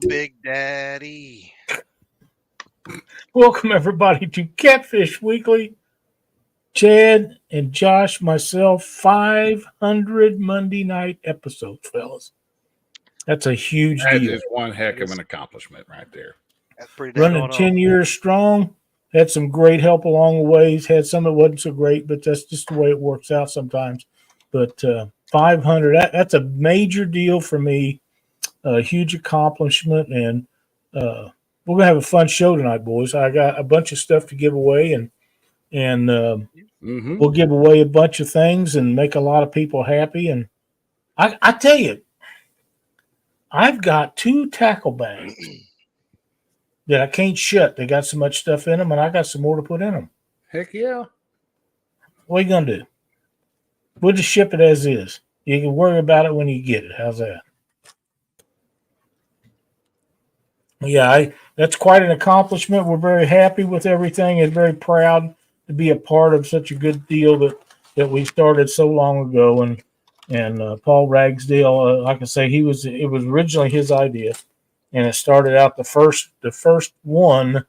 Big Daddy. Welcome, everybody, to Catfish Weekly. Chad and Josh, myself, 500 Monday night episodes, fellas. That's a huge deal. That is one heck of an accomplishment right there. That's pretty dang Running 10 years strong. Had some great help along the ways. Had some that wasn't so great, but that's just the way it works out sometimes. But 500, that's a major deal for me. A huge accomplishment. And we're going to have a fun show tonight, boys. I got a bunch of stuff to give away, and we'll give away a bunch of things and make a lot of people happy. And I tell you, I've got 2 tackle bags that I can't shut. They got so much stuff in them, and I got some more to put in them. Heck yeah. What are you going to do? We'll just ship it as is. You can worry about it when you get it. How's that? Yeah, that's quite an accomplishment. We're very happy with everything and very proud to be a part of such a good deal that we started so long ago. And Paul Ragsdale, like I say, it was originally his idea, and it started out the first one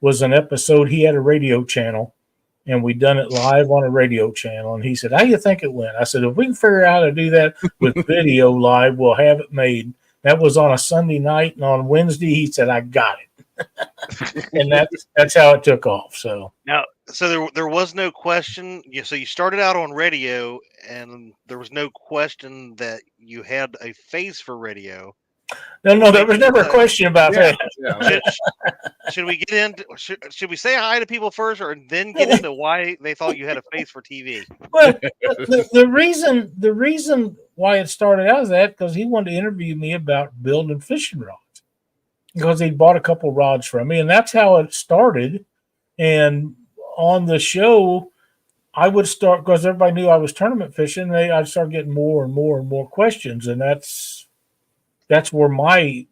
was an episode. He had a radio channel, and we done it live on a radio channel. And he said, "How do you think it went?" I said, "If we can figure out how to do that with video live, we'll have it made." That was on a Sunday night, and on Wednesday he said, "I got it," and that's how it took off. So now, there was no question. So you started out on radio, and there was no question that you had a face for radio. No, there was never a question about that. Yeah. Should we get into? Should we say hi to people first, or then get into why they thought you had a face for TV? Well, the reason why it started out is that because he wanted to interview me about building fishing rods, because he bought a couple rods from me, and that's how it started. And on the show, I would start, because everybody knew I was tournament fishing. I'd start getting more and more and more questions, and that's where my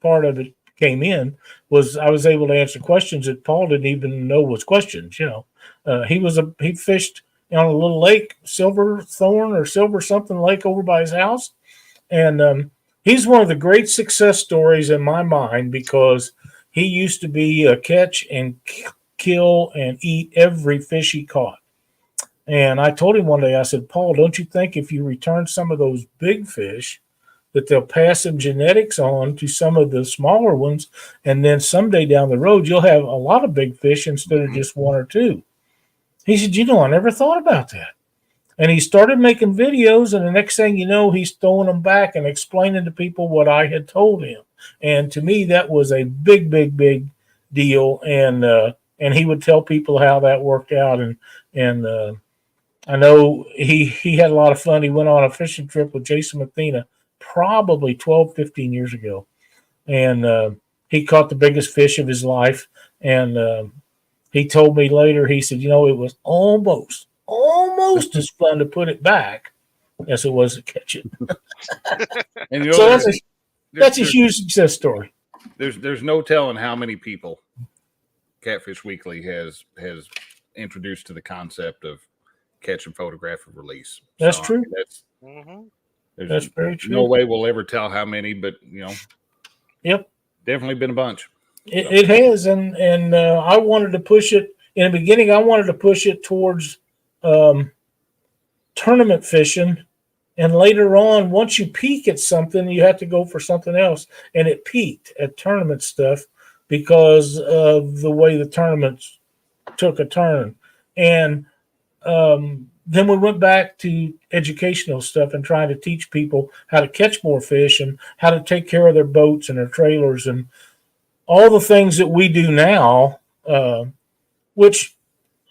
part of it came in. Was I was able to answer questions that Paul didn't even know was questions. He fished on a little lake, Silverthorn or Silver something lake over by his house, and he's one of the great success stories in my mind, because he used to be a catch and kill and eat every fish he caught. And I told him one day, I said, "Paul, don't you think if you return some of those big fish that they'll pass some genetics on to some of the smaller ones, and then someday down the road you'll have a lot of big fish instead of just 1 or 2?" He said, "I never thought about that." And he started making videos, and the next thing you know, he's throwing them back and explaining to people what I had told him. And to me, that was a big, big, big deal. And he would tell people how that worked out. And I know he had a lot of fun. He went on a fishing trip with Jason Mathena probably 12, 15 years ago. And he caught the biggest fish of his life. And he told me later, he said, it was almost as fun to put it back as it was to catch it. And so that's a huge success story. There's no telling how many people Catfish Weekly has introduced to the concept of catch and photograph and release. That's true. That's very true. No way we'll ever tell how many, but Yep, definitely been a bunch. It has, and I wanted to push it in the beginning. I wanted to push it towards tournament fishing, and later on, once you peak at something, you have to go for something else. And it peaked at tournament stuff because of the way the tournaments took a turn. And then we went back to educational stuff and trying to teach people how to catch more fish and how to take care of their boats and their trailers and all the things that we do now, which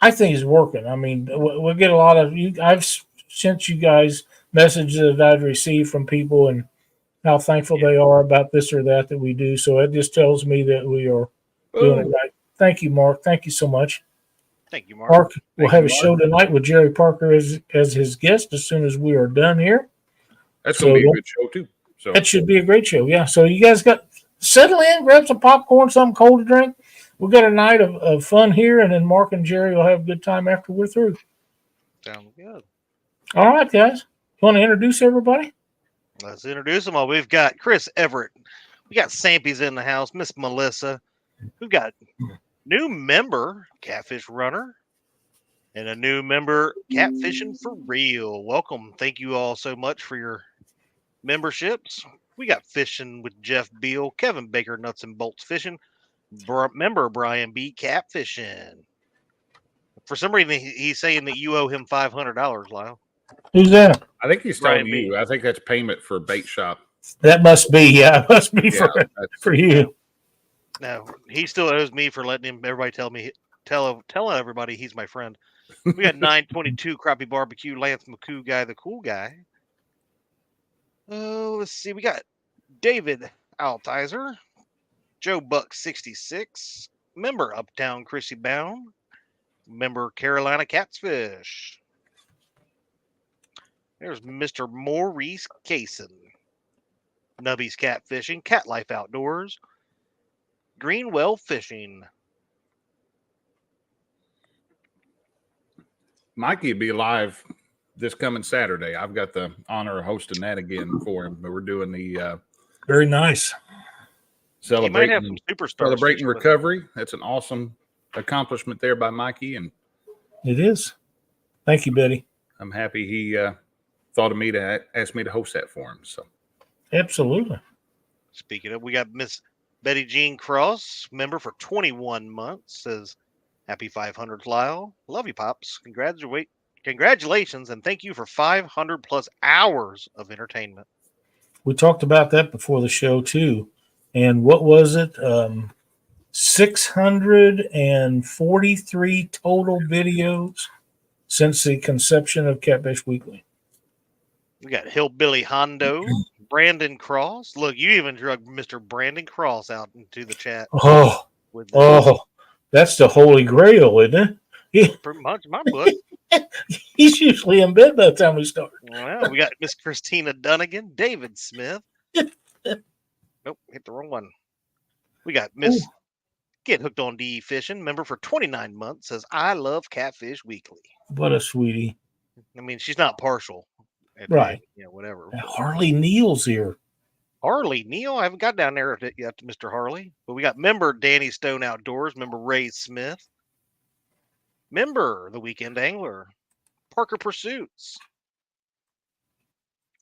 I think is working. I mean, we'll get a lot of you. I've sent you guys messages that I've received from people and how thankful they are about this or that we do. So it just tells me that we are doing it right. Thank you, Mark. Thank you so much. Thank you, Mark. Mark will have a show tonight with Jerry Parker as his guest as soon as we are done here. That's going to be a good show, too. So that should be a great show, yeah. So you guys settle in, grab some popcorn, something cold to drink. We've got a night of fun here, and then Mark and Jerry will have a good time after we're through. Sounds good. All right, guys. You want to introduce everybody? Let's introduce them all. We've got Chris Everett. We got Sampy's in the house, Miss Melissa. We've got new member, Catfish Runner, and a new member, Catfishing for Real. Welcome. Thank you all so much for your memberships. We got Fishing with Jeff Beal, Kevin Baker, Nuts and Bolts Fishing, member Brian B. Catfishing. For some reason, he's saying that you owe him $500, Lyle. Who's that? I think he's Brian telling B. you. I think that's payment for bait shop. That must be, yeah, it must be for you. No, he still owes me for letting everybody telling everybody he's my friend. We got 922 Crappie Barbecue, Lance McCoo guy, the cool guy. Oh, let's see. We got David Altizer, Joe Buck 66, member Uptown Chrissy Bound, member Carolina Catfish. There's Mr. Maurice Cason, Nubby's Catfishing, Cat Life Outdoors, Greenwell Fishing. Mikey will be live this coming Saturday. I've got the honor of hosting that again for him. But we're doing the very nice celebrating recovery. That's an awesome accomplishment there by Mikey, and it is. Thank you, Betty. I'm happy he thought of me to ask me to host that for him. So, absolutely. Speaking of, we got Miss Betty Jean Cross, member for 21 months, says, "Happy 500, Lyle. Love you, Pops. Congratulations, and thank you for 500 plus hours of entertainment." We talked about that before the show, too. And what was it? 643 total videos since the conception of Catfish Weekly. We got Hillbilly Hondo, Brandon Cross. Look, you even drug Mr. Brandon Cross out into the chat. That's the holy grail, isn't it? Pretty much my book. He's usually in bed by the time we start. Well, we got Miss Christina Dunnigan, David Smith. Nope, hit the wrong one. We got Miss Get Hooked on DE Fishing, member for 29 months, says, "I love Catfish Weekly." What a sweetie. I mean, she's not partial. Right. Yeah, whatever. Harley Neal's here. Harley Neal? I haven't got down there yet, Mr. Harley. But we got member Danny Stone Outdoors, member Ray Smith, member The Weekend Angler, Parker Pursuits,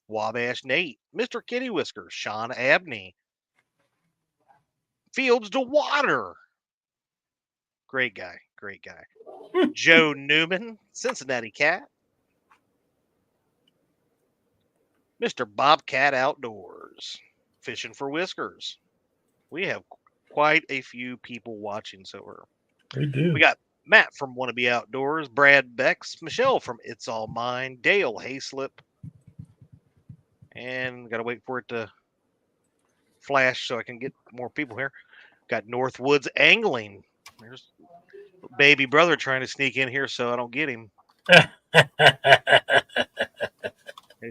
Wabash Nate, Mr. Kitty Whiskers, Sean Abney, Fields to Water. Great guy. Joe Newman, Cincinnati Cat, Mr. Bobcat Outdoors, Fishing for Whiskers. We have quite a few people watching, so we do. We got Matt from Wannabe Outdoors, Brad Becks, Michelle from It's All Mine, Dale Hayslip, and got to wait for it to flash so I can get more people here. Got Northwoods Angling. There's baby brother trying to sneak in here so I don't get him.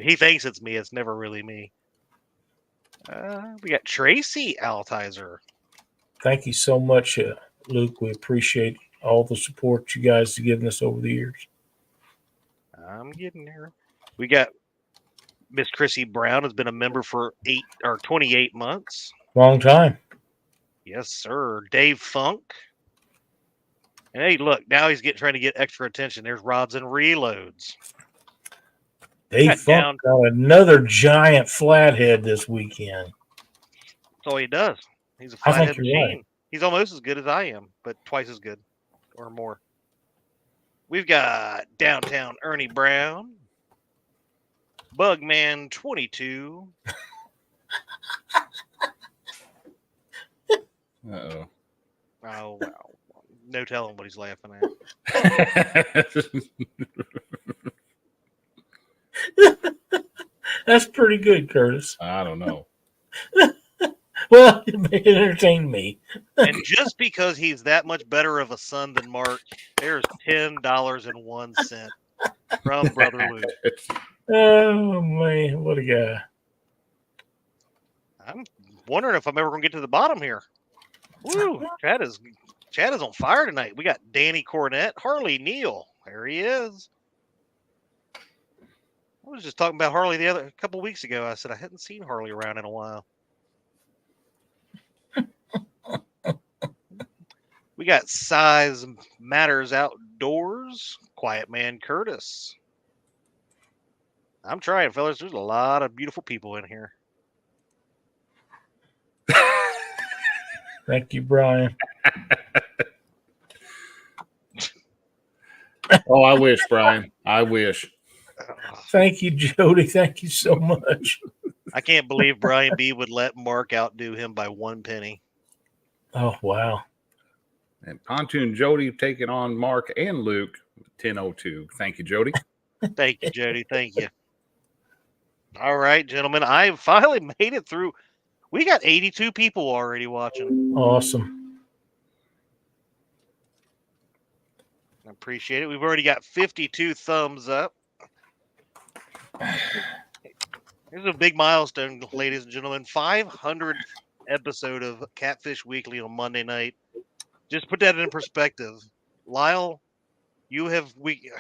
He thinks it's me. It's never really me. We got Tracy Altizer. Thank you so much, Luke. We appreciate all the support you guys have given us over the years. I'm getting there. We got Miss Chrissy Brown, has been a member for 28 months. Long time. Yes, sir. Dave Funk. And hey, look, now he's trying to get extra attention. There's Rods and Reloads. Dave Funk got another giant flathead this weekend. That's all he does. He's a flathead machine. Right. He's almost as good as I am, but twice as good or more. We've got Downtown Ernie Brown, Bugman 22. Uh-oh. Oh, wow. No telling what he's laughing at. That's pretty good, Curtis. I don't know. Well, it entertained me. And just because he's that much better of a son than Mark, there's $10.01 from Brother Luke. Oh, man. What a guy. I'm wondering if I'm ever going to get to the bottom here. Woo! Chad is on fire tonight. We got Danny Cornett, Harley Neal. There he is. I was just talking about Harley a couple weeks ago. I said I hadn't seen Harley around in a while. got Size Matters Outdoors, Quiet Man Curtis. I'm trying, fellas. There's a lot of beautiful people in here. Thank you, Brian. Oh, I wish, Brian. I wish. Thank you, Jody. Thank you so much. I can't believe Brian B would let Mark outdo him by 1 penny. Oh, wow. And Pontoon Jody taking on Mark and Luke, 10:02. Thank you, Jody. Thank you, Jody. Thank you. All right, gentlemen. I finally made it through. We got 82 people already watching. Awesome. I appreciate it. We've already got 52 thumbs up. Here's a big milestone, ladies and gentlemen. 500th episode of Catfish Weekly on Monday night. Just put that in perspective. Lyle, I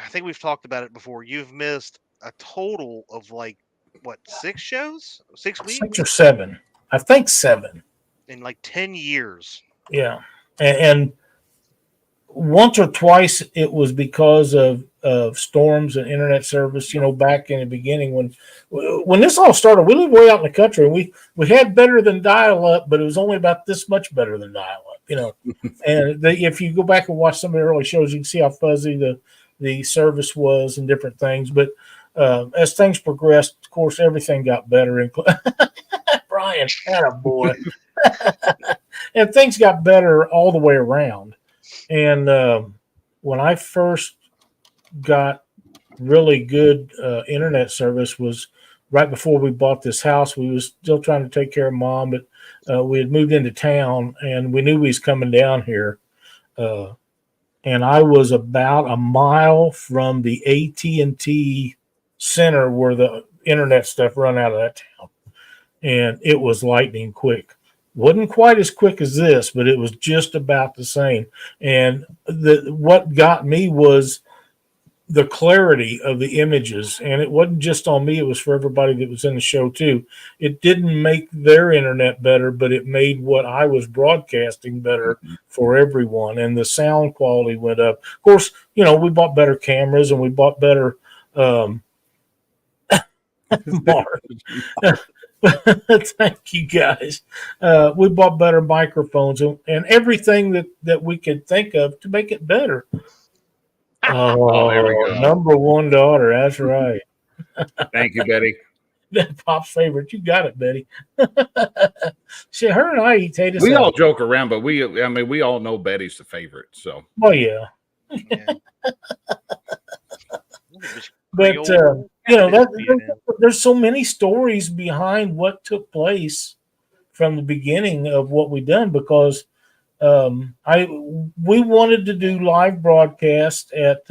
think we've talked about it before. You've missed a total of 6 shows? 6 weeks? 6 or 7. I think 7. In 10 years. Yeah. And once or twice it was because of storms and internet service, back in the beginning when this all started. We live way out in the country, and we had better than dial-up, but it was only about this much better than dial-up, And if you go back and watch some of the early shows, you can see how fuzzy the service was and different things. But as things progressed, of course, everything got better. Brian, attaboy. And things got better all the way around. And when I first got really good internet service was right before we bought this house. We was still trying to take care of Mom, but we had moved into town, and we knew we was coming down here. And I was about a mile from the AT&T center where the internet stuff run out of that town. And it was lightning quick. Wasn't quite as quick as this, but it was just about the same. And what got me was the clarity of the images. And it wasn't just on me, it was for everybody that was in the show too. It didn't make their internet better, but it made what I was broadcasting better for everyone. And the sound quality went up. Of course, we bought better cameras, and we bought better Mark. Thank you, guys. We bought better microphones and everything that we could think of to make it better. Oh, there we go. Number one daughter. That's right. Thank you, Betty. Pop's favorite. You got it, Betty. See, her and I eat potatoes. We all joke around, but we all know Betty's the favorite. So, well, yeah. But there's so many stories behind what took place from the beginning of what we done, because we wanted to do live broadcast at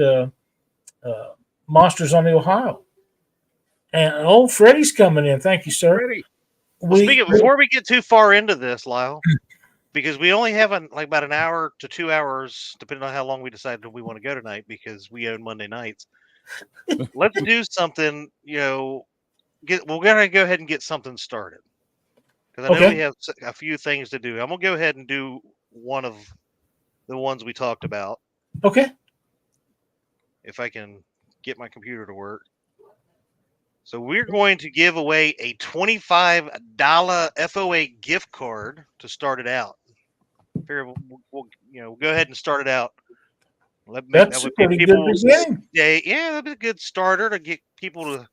Monsters on the Ohio, and Freddie's coming in. Thank you, sir. Freddie. Before we get too far into this, Lyle, because we only have about an hour to 2 hours, depending on how long we decide we want to go tonight, because we own Monday nights. Let's do something. We're gonna go ahead and get something started, because I know we have a few things to do. I'm gonna go ahead and do one of the ones we talked about. Okay. If I can get my computer to work. So we're going to give away a $25 FOA gift card to start it out. We'll go ahead and start it out. That's a pretty good beginning. Yeah, that'd be a good starter to get people to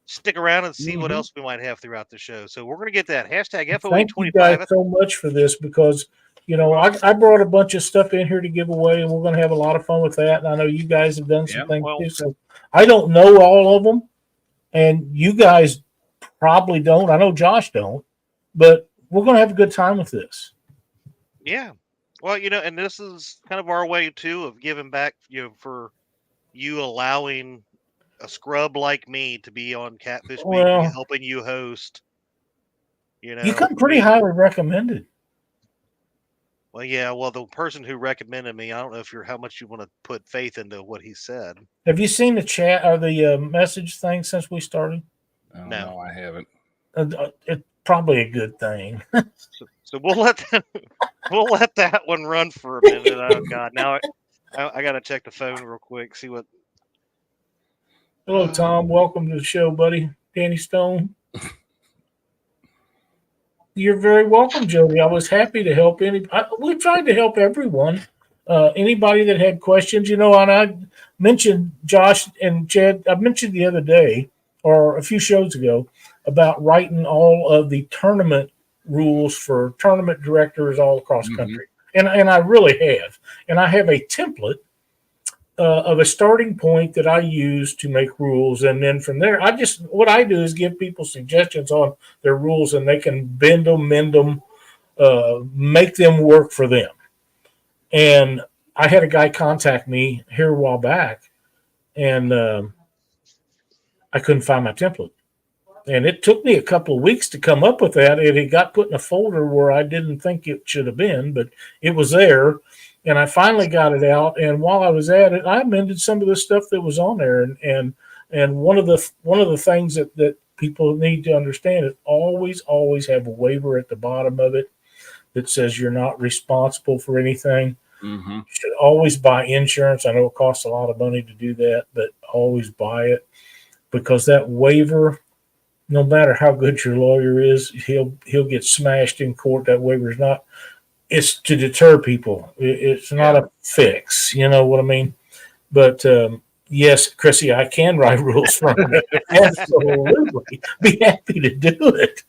stick around and see what else we might have throughout the show. So we're going to get that hashtag FOA25. Thank you guys so much for this, because I brought a bunch of stuff in here to give away, and we're going to have a lot of fun with that. And I know you guys have done some things too. So I don't know all of them, and you guys probably don't. I know Josh don't, but we're going to have a good time with this. Yeah. Well, and this is kind of our way too of giving back, for you allowing a scrub like me to be on Catfish Weekly, helping you host. You come pretty highly recommended. Well, yeah. Well, the person who recommended me, I don't know how much you want to put faith into what he said. Have you seen the chat or the message thing since we started? No, I haven't. It's probably a good thing. So we'll let them. we'll let that one run for a minute. Oh God, now I got to check the phone real quick, see what. Hello, Tom. Welcome to the show, buddy. Danny Stone. You're very welcome, Jody. I was happy to help we tried to help everyone. Anybody that had questions, and I mentioned Josh and Chad. I mentioned the other day or a few shows ago about writing all of the tournament rules for tournament directors all across the country. And I really have. And I have a template of a starting point that I use to make rules. And then from there, what I do is give people suggestions on their rules, and they can bend them, mend them, make them work for them. And I had a guy contact me here a while back, and I couldn't find my template. And it took me a couple of weeks to come up with that. It got put in a folder where I didn't think it should have been, but it was there. And I finally got it out. And while I was at it, I amended some of the stuff that was on there. And one of the things that people need to understand is always have a waiver at the bottom of it that says you're not responsible for anything. You should always buy insurance. I know it costs a lot of money to do that, but always buy it, because that waiver, no matter how good your lawyer is, he'll get smashed in court. That waiver is not. It's to deter people. It's not a fix. You know what I mean? But yes, Chrissy, I can write rules from it. Absolutely, be happy to do it.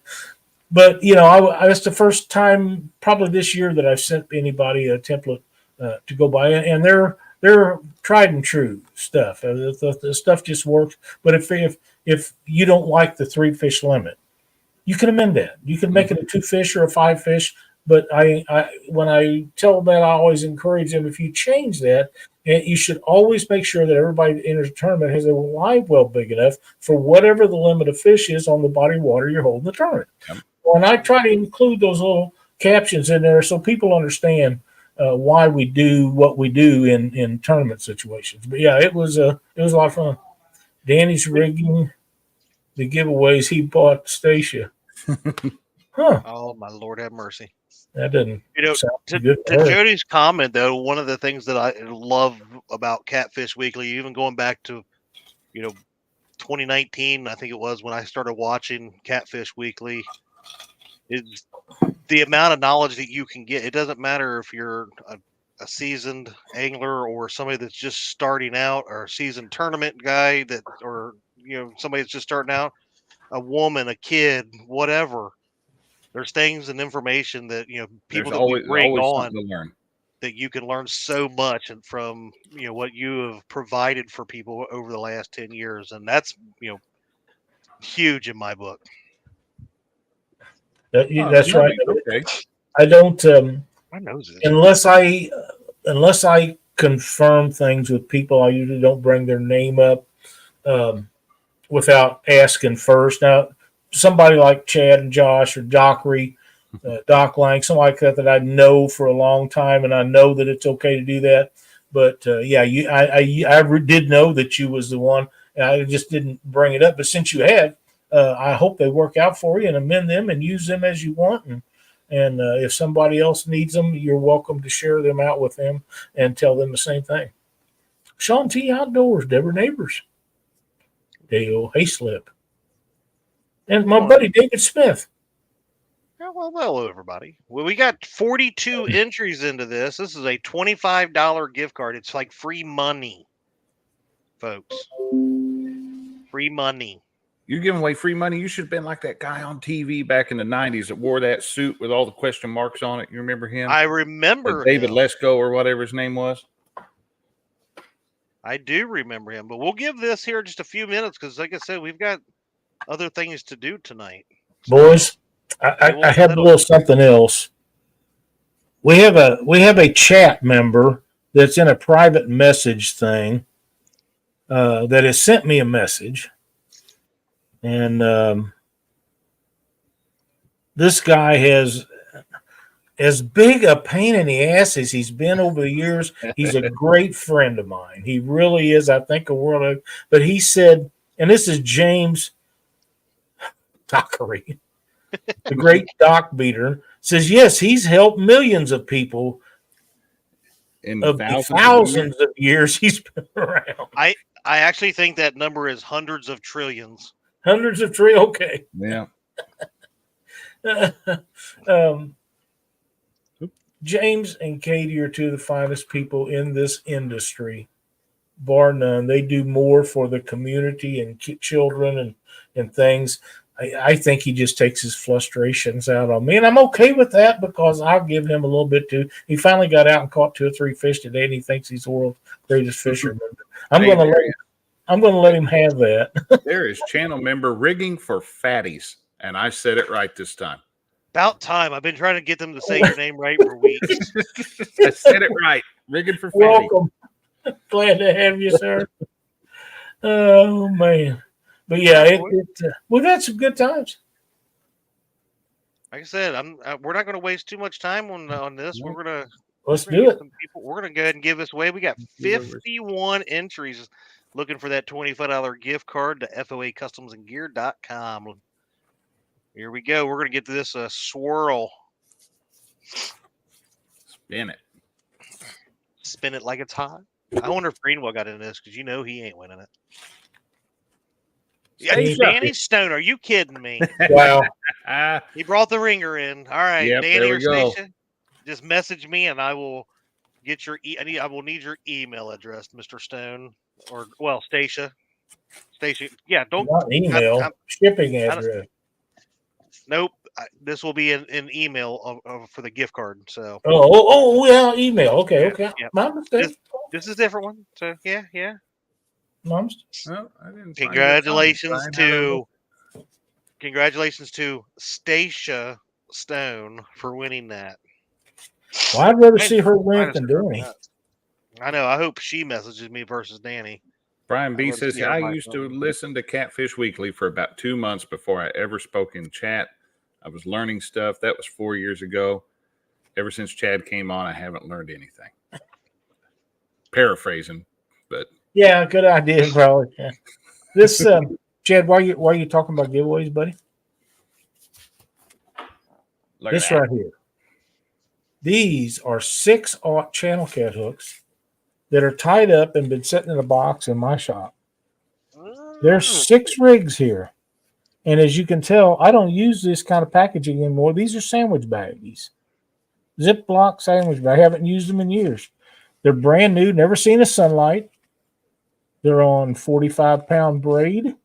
But it's the first time probably this year that I've sent anybody a template to go by, and they're tried and true stuff. The stuff just works. But if you don't like the 3 fish limit, you can amend that. You can make it a 2 fish or a 5 fish. But when I tell them that, I always encourage them, if you change that, you should always make sure that everybody that enters the tournament has a live well big enough for whatever the limit of fish is on the body of water you're holding the tournament. Yep. And I try to include those little captions in there so people understand why we do what we do in tournament situations. But yeah, it was a lot of fun. Danny's rigging the giveaways he bought Stacia. Huh. Oh my Lord, have mercy. That didn't sound to good. To Jody's comment, though, one of the things that I love about Catfish Weekly, even going back to 2019, I think it was when I started watching Catfish Weekly, is the amount of knowledge that you can get. It doesn't matter if you're a seasoned angler or somebody that's just starting out, or a seasoned tournament guy or somebody that's just starting out, a woman, a kid, whatever. There's things and information that people that we bring on that you can learn so much and from what you have provided for people over the last 10 years, and that's huge in my book. That's right. Okay. I don't my nose is unless I confirm things with people. I usually don't bring their name up without asking first. Now, somebody like Chad and Josh or Dockery, Doc Lang, something like that I know for a long time, and I know that it's okay to do that. But I did know that you was the one. And I just didn't bring it up. But since you have, I hope they work out for you and amend them and use them as you want. And if somebody else needs them, you're welcome to share them out with them and tell them the same thing. Sean T. Outdoors, Deborah Neighbors, Dale Hayslip, and my buddy David Smith. Well, hello, everybody. Well, we got 42 entries into this. This is a $25 gift card. It's like free money, folks. Free money. You're giving away free money. You should have been like that guy on TV back in the 90s that wore that suit with all the question marks on it. You remember him? I remember David him. Lesko or whatever his name was. I do remember him, but we'll give this here just a few minutes because, like I said, we've got other things to do tonight. Boys, I have a little something else. We have a chat member that's in a private message thing that has sent me a message. And this guy has as big a pain in the ass as he's been over the years. He's a great friend of mine. He really is. I think a world of. But he said, and this is James Dockery, the great dock beater, Says, yes, he's helped millions of people In of the thousands thousands of years he's been around. I actually think that number is hundreds of trillions. Hundreds of trees. Okay. Yeah. James and Katie are two of the finest people in this industry, bar none. They do more for the community and children and things. I think he just takes his frustrations out on me, and I'm okay with that because I'll give him a little bit too. He finally got out and caught 2 or 3 fish today, and he thinks he's the world's greatest fisherman. I'm going to let him have that. There is channel member rigging for fatties, and I said it right this time. About time. I've been trying to get them to say your name right for weeks. I said it right. Rigging for fatties. Welcome. Glad to have you, sir. Oh man. But yeah, we've had some good times. Like I said, we're not going to waste too much time on this. No. Let's do it. We're going to go ahead and give this away. We got 51 entries looking for that $25 gift card to FOAcustomsandgear.com. Here we go. We're going to get to this swirl. Spin it. Spin it like it's hot. I wonder if Greenwell got in this because he ain't winning it. Yeah, Danny Stone, are you kidding me? Wow. He brought the ringer in. All right, Yep, Danny there or we go. Stacia, just message me and I will get your I will need your email address, Mr. Stone, or Stacia. Stacia, yeah, don't Not email, shipping address. Nope. This will be an email for the gift card. So. Yeah, email. Okay, okay. Yeah. My mistake. This is a different one. So yeah. Well, I didn't Congratulations to Stacia Stone for winning that. Well, I'd rather see her win than Danny. I know. I hope she messages me versus Danny. Brian B says, I used to listen to Catfish Weekly for about 2 months before I ever spoke in chat. I was learning stuff. That was 4 years ago. Ever since Chad came on, I haven't learned anything. Paraphrasing, but yeah, good idea, probably. Yeah. This Chad, why are you talking about giveaways, buddy? This right here. These are 6/0 channel cat hooks that are tied up and been sitting in a box in my shop. There's 6 rigs here. And as you can tell, I don't use this kind of packaging anymore. These are sandwich baggies. Ziploc sandwich bag. I haven't used them in years. They're brand new, never seen the sunlight. They're on 45-pound braid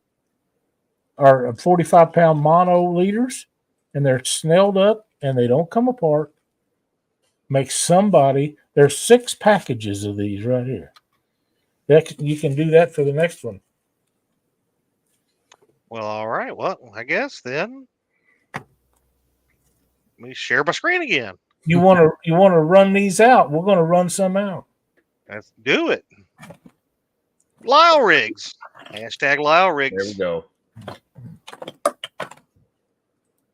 or 45-pound mono leaders, and they're snelled up and they don't come apart. There's 6 packages of these right here. You can do that for the next one. Well, all right. Well, I guess then let me share my screen again. You want to run these out? We're going to run some out. Let's do it. Lyle rigs. Hashtag Lyle rigs. there we go.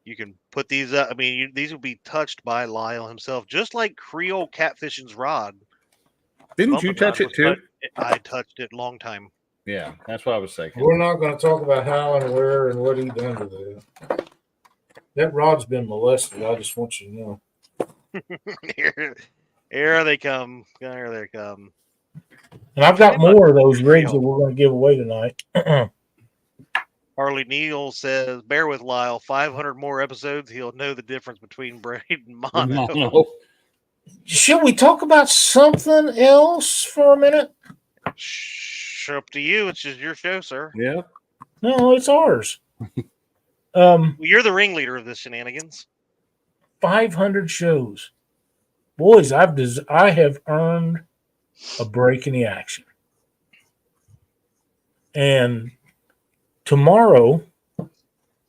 You can put these up. I mean, these will be touched by Lyle himself, just like Creole Catfishing's rod. Didn't you touch it too? I touched it a long time. Yeah, that's what I was thinking. We're not going to talk about how and where and what he done to that. That rod's been molested. I just want you to know. Here they come. Here they come. And I've got more of those rigs that we're going to give away tonight. Harley Neal says, bear with Lyle. 500 more episodes. He'll know the difference between braid and mono. Should we talk about something else for a minute? Up to you. It's just your show, sir. Yeah. No, it's ours. Well, you're the ringleader of this shenanigans. 500 shows. Boys, I have earned a break in the action. And tomorrow,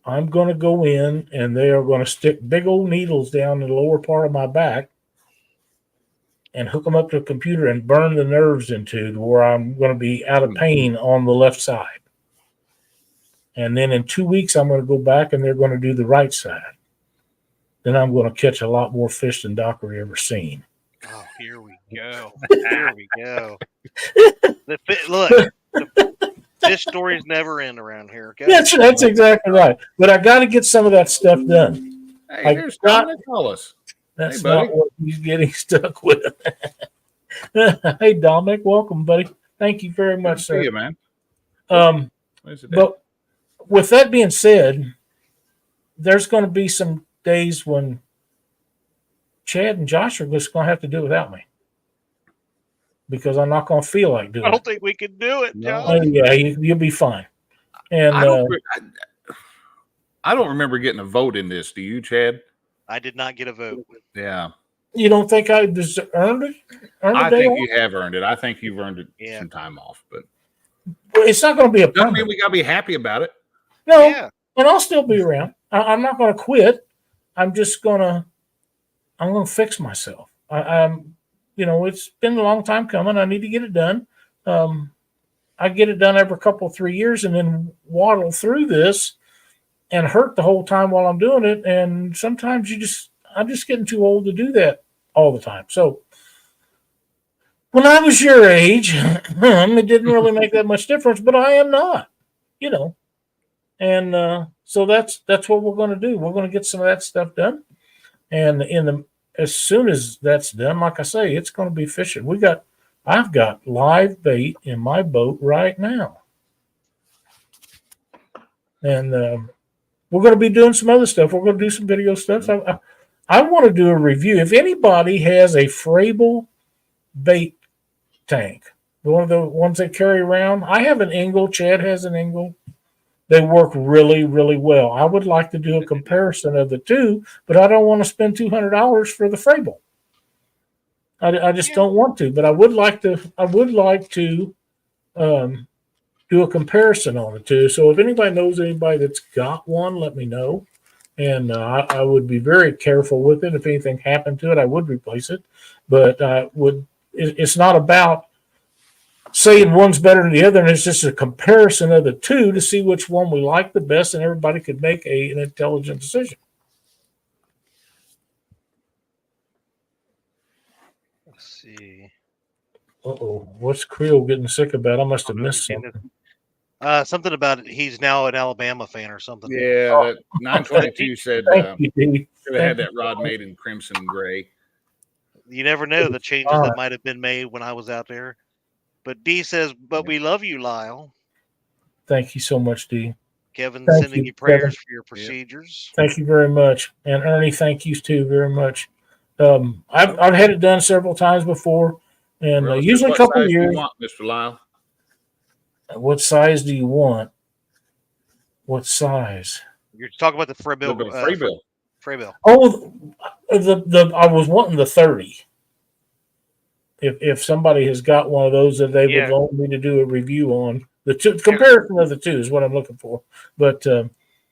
I'm going to go in and they are going to stick big old needles down in the lower part of my back and hook them up to a computer and burn the nerves into to where I'm going to be out of pain on the left side. And then in 2 weeks, I'm going to go back and they're going to do the right side. Then I'm going to catch a lot more fish than Docker ever seen. Oh, here we go. Here we go. The fish stories never end around here. Okay? That's exactly right. But I got to get some of that stuff done. Hey, there's Dominic Hollis. That's not what he's getting stuck with. Hey, Dominic, welcome, buddy. Thank you very much, sir. See you, man. But with that being said, there's going to be some days when Chad and Josh are just going to have to do without me because I'm not going to feel like doing it. I don't think we can do it, John. Oh, yeah, you'll be fine. And I don't remember getting a vote in this. Do you, Chad? I did not get a vote. Yeah. You don't think I just earned it? I think you have earned it. I think you've earned it some time off, but it's not going to be a doesn't mean we got to be happy about it. No, and I'll still be around. I'm not going to quit. I'm just going to fix myself. It's been a long time coming. I need to get it done. I get it done every 3 years and then waddle through this and hurt the whole time while I'm doing it. And sometimes I'm just getting too old to do that all the time. So when I was your age, it didn't really make that much difference, but I am not, And so that's what we're going to do. We're going to get some of that stuff done. And as soon as that's done, like I say, it's going to be fishing. I've got live bait in my boat right now. And we're going to be doing some other stuff. We're going to do some video stuff. I want to do a review. If anybody has a Frable bait tank, one of the ones they carry around, I have an Engle. Chad has an Engle. They work really, really well. I would like to do a comparison of the two, but I don't want to spend $200 for the Frable. I just don't want to, but I would like to do a comparison on the two. So if anybody knows anybody that's got one, let me know. And I would be very careful with it. If anything happened to it, I would replace it. But it's not about saying one's better than the other, and it's just a comparison of the two to see which one we like the best, and everybody could make an intelligent decision. Let's see. What's Creel getting sick about? I must have missed something. Something about he's now an Alabama fan or something. Yeah, 922 said should have had that rod made in crimson gray. You never know the changes that might have been made when I was out there. But D says, but we love you, Lyle. Thank you so much, D. Kevin sending you prayers for your procedures. Thank you very much. And Ernie, thank you too very much. I've had it done several times before, and usually a couple of years. Want, Mr. Lyle? What size do you want? What size? You're talking about the Frable. Frable. Oh, I was wanting the 30. If somebody has got one of those that they would want me to do a review on, the two comparison of the two is what I'm looking for. But the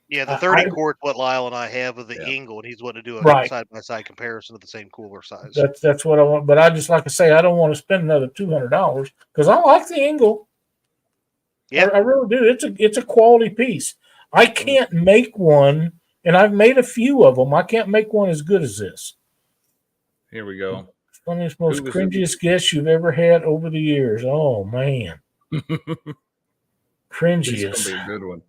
30 quart, what Lyle and I have of the Engle, and he's wanting to do a side by side comparison of the same cooler size. That's what I want. But I just like to say, I don't want to spend another $200 because I like the Engle. Yeah, I really do. It's a quality piece. I can't make one, and I've made a few of them. I can't make one as good as this. Here we go. Funniest, most cringiest guest you've ever had over the years. Oh man, cringiest. This is gonna be a good one.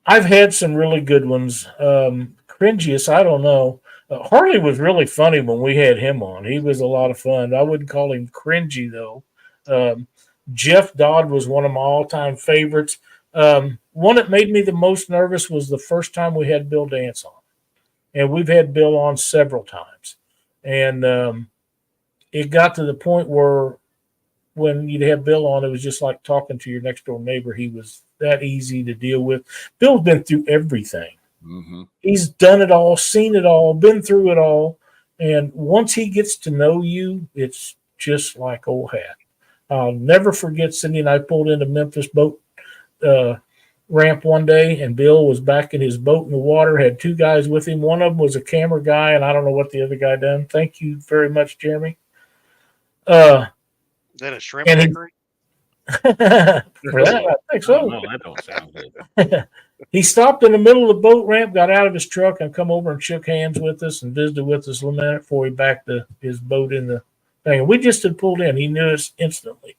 I've had some really good ones. Cringiest, I don't know. Harley was really funny when we had him on. He was a lot of fun. I wouldn't call him cringy though. Jeff Dodd was one of my all-time favorites. One that made me the most nervous was the first time we had Bill Dance on. And we've had Bill on several times. And it got to the point where when you'd have Bill on, it was just like talking to your next door neighbor. He was that easy to deal with. Bill's been through everything. Mm-hmm. He's done it all, seen it all, been through it all. And once he gets to know you, it's just like old hat. I'll never forget Cindy and I pulled into Memphis boat ramp one day, and Bill was back in his boat in the water, had two guys with him. One of them was a camera guy, and I don't know what the other guy done. Thank you very much, Jeremy. Is that a shrimp bakery? For that, I think so. No, that don't sound good. He stopped in the middle of the boat ramp, got out of his truck, and come over and shook hands with us and visited with us a minute before he backed his boat in the thing. And we just had pulled in. He knew us instantly.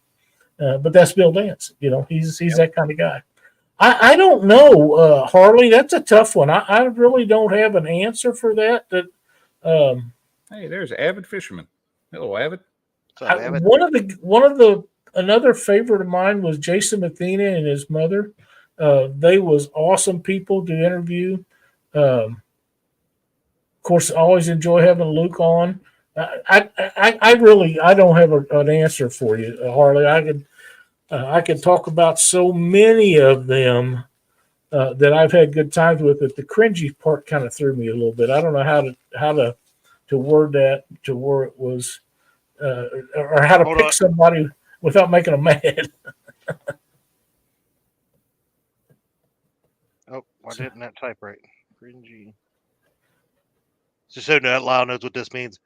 But that's Bill Dance. He's that kind of guy. I don't know, Harley. That's a tough one. I really don't have an answer for that. Hey, there's Avid Fisherman. Hello, Avid. One of the another favorite of mine was Jason Athena and his mother. They was awesome people to interview. Of course, I always enjoy having Luke on. I really don't have an answer for you, Harley. I could talk about so many of them that I've had good times with. But the cringy part kind of threw me a little bit. I don't know how to word that to where it was, or how to pick somebody without making them mad. Oh, why didn't that type right? Cringy. Just so that Lyle knows what this means.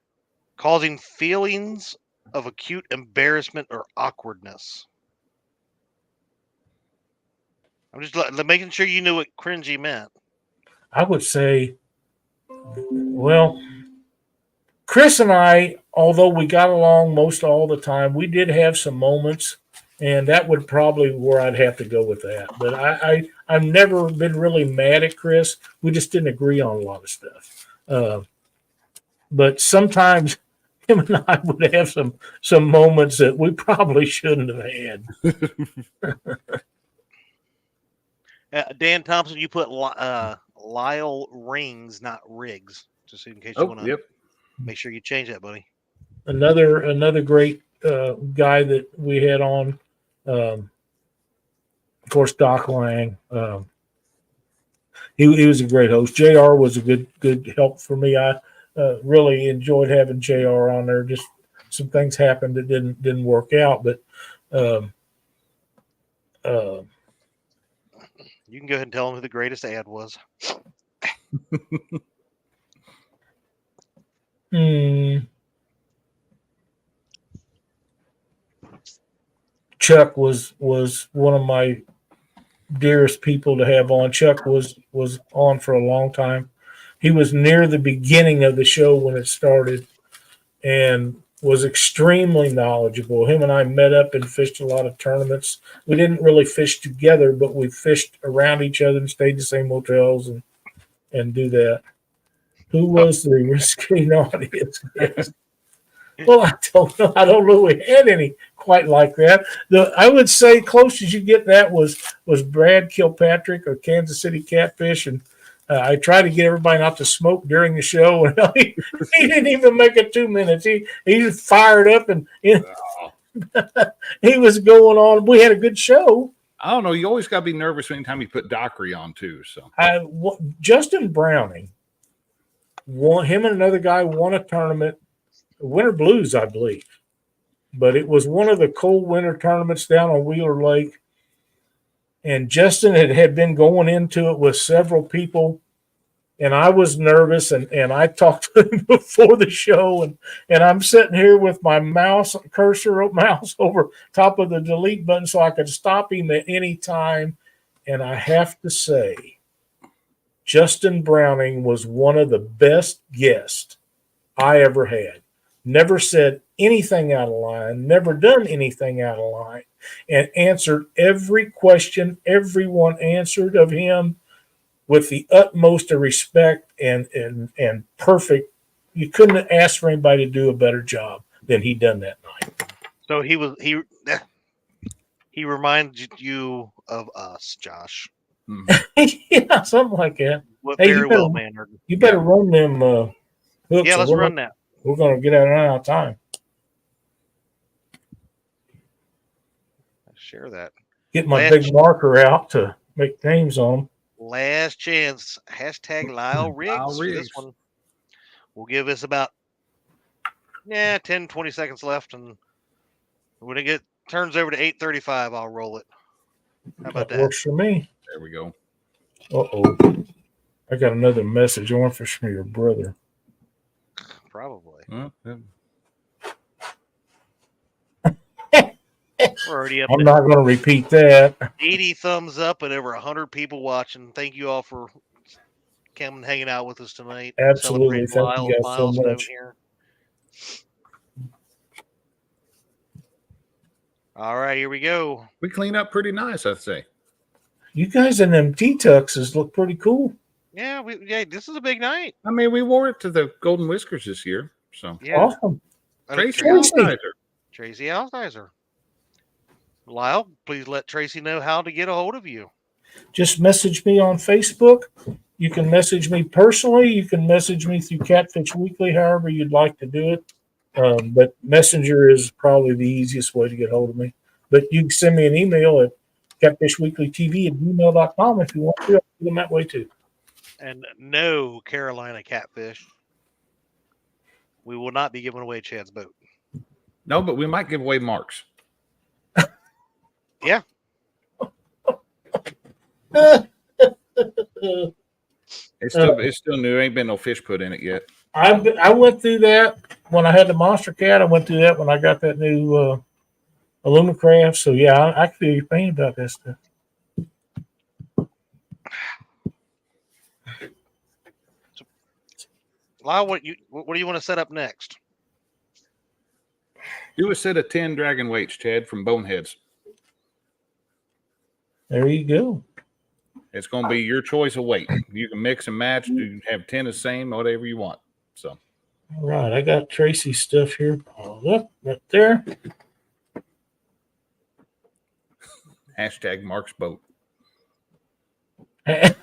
Causing feelings of acute embarrassment or awkwardness. I'm just making sure you knew what cringy meant. I would say, well, Chris and I, although we got along most all the time, we did have some moments, and that would probably where I'd have to go with that. But I've never been really mad at Chris. We just didn't agree on a lot of stuff. But sometimes him and I would have some moments that we probably shouldn't have had. Dan Thompson, you put Lyle rings, not rigs, just in case you want to make sure you change that, buddy. Another great guy that we had on, of course, Doc Lang. He was a great host. JR was a good help for me. I really enjoyed having JR on there. Just some things happened that didn't work out, but you can go ahead and tell him who the greatest ad was. Chuck was one of my dearest people to have on. Chuck was on for a long time. He was near the beginning of the show when it started and was extremely knowledgeable. Him and I met up and fished a lot of tournaments. We didn't really fish together, but we fished around each other and stayed in the same hotels and do that. Who was the risky audience guest? Well, I don't know. I don't know we had any quite like that. I would say closest you get that was Brad Kilpatrick of Kansas City Catfish, and I tried to get everybody not to smoke during the show, and he didn't even make it 2 minutes. He just fired up and he was going on. We had a good show. I don't know. You always got to be nervous anytime you put Dockery on too. So Justin Browning him and another guy won a tournament, Winter Blues, I believe, but it was one of the cold winter tournaments down on Wheeler Lake. And Justin had been going into it with several people, and I was nervous, and I talked to him before the show, and I'm sitting here with my mouse over top of the delete button so I could stop him at any time. And I have to say, Justin Browning was one of the best guests I ever had. Never said anything out of line, never done anything out of line, and answered every question everyone answered of him with the utmost of respect and perfect. You couldn't have asked for anybody to do a better job than he done that night. So he reminded you of us, Josh. Yeah, something like that. Very well mannered. You better run them hooks. Yeah, let's run that. We're going to get out of time. Share that. Get my big marker out to make names on them. Last chance. Hashtag Lyle Riggs. This one. We'll give this about 10, 20 seconds left. And when it turns over to 8:35, I'll roll it. How about that? Works for me. There we go. Uh-oh. I got another message on from your brother. Probably. Yeah. We're already up. I'm not going to repeat that. 80 thumbs up and over 100 people watching. Thank you all for coming hanging out with us tonight. Absolutely. Thank you guys so much. Here. All right, here we go. We clean up pretty nice, I'd say. You guys in them T-tuxes look pretty cool. Yeah, this is a big night. I mean, we wore it to the Golden Whiskers this year. So yeah. Awesome. Tracy Altizer. Lyle, please let Tracy know how to get a hold of you. Just message me on Facebook. You can message me personally. You can message me through Catfish Weekly, however you'd like to do it. But Messenger is probably the easiest way to get hold of me. But you can send me an email at catfishweeklytv@gmail.com if you want to. I'll do them that way too. And no Carolina catfish. We will not be giving away Chad's boat. No, but we might give away Mark's. Yeah. It's still new. Ain't been no fish put in it yet. I went through that when I had the Monster Cat. I went through that when I got that new Alumacraft. So yeah, I feel your pain about that stuff. Lyle, what do you want to set up next? Do a set of 10 dragon weights, Chad, from Boneheads. There you go. It's going to be your choice of weight. You can mix and match. You can have 10 the same, whatever you want. So, all right, I got Tracy's stuff here. Look right there. Hashtag Mark's boat. All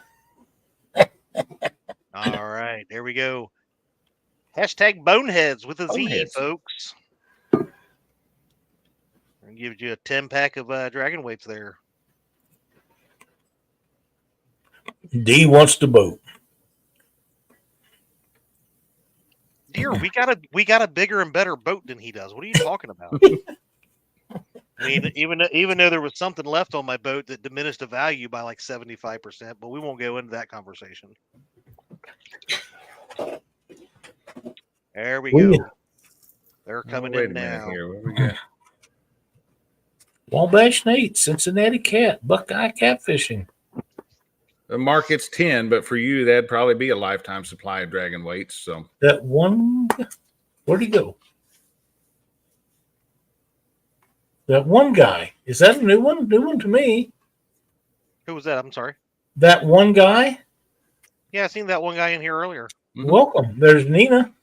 right, there we go. Hashtag Boneheads with a Z, folks. And gives you a 10-pack of dragon weights there. D wants the boat. Dear, we got a bigger and better boat than he does. What are you talking about? I mean, even though there was something left on my boat that diminished the value by like 75%, but we won't go into that conversation. There we go. They're coming in now. Here. What we got? Wabash Nate, Cincinnati Cat, Buckeye Catfishing. The market's 10, but for you, that'd probably be a lifetime supply of dragon weights. So that one, where'd he go? That one guy. Is that a new one? New one to me. Who was that? I'm sorry. That one guy? Yeah, I seen that one guy in here earlier. Mm-hmm. Welcome. There's Nina.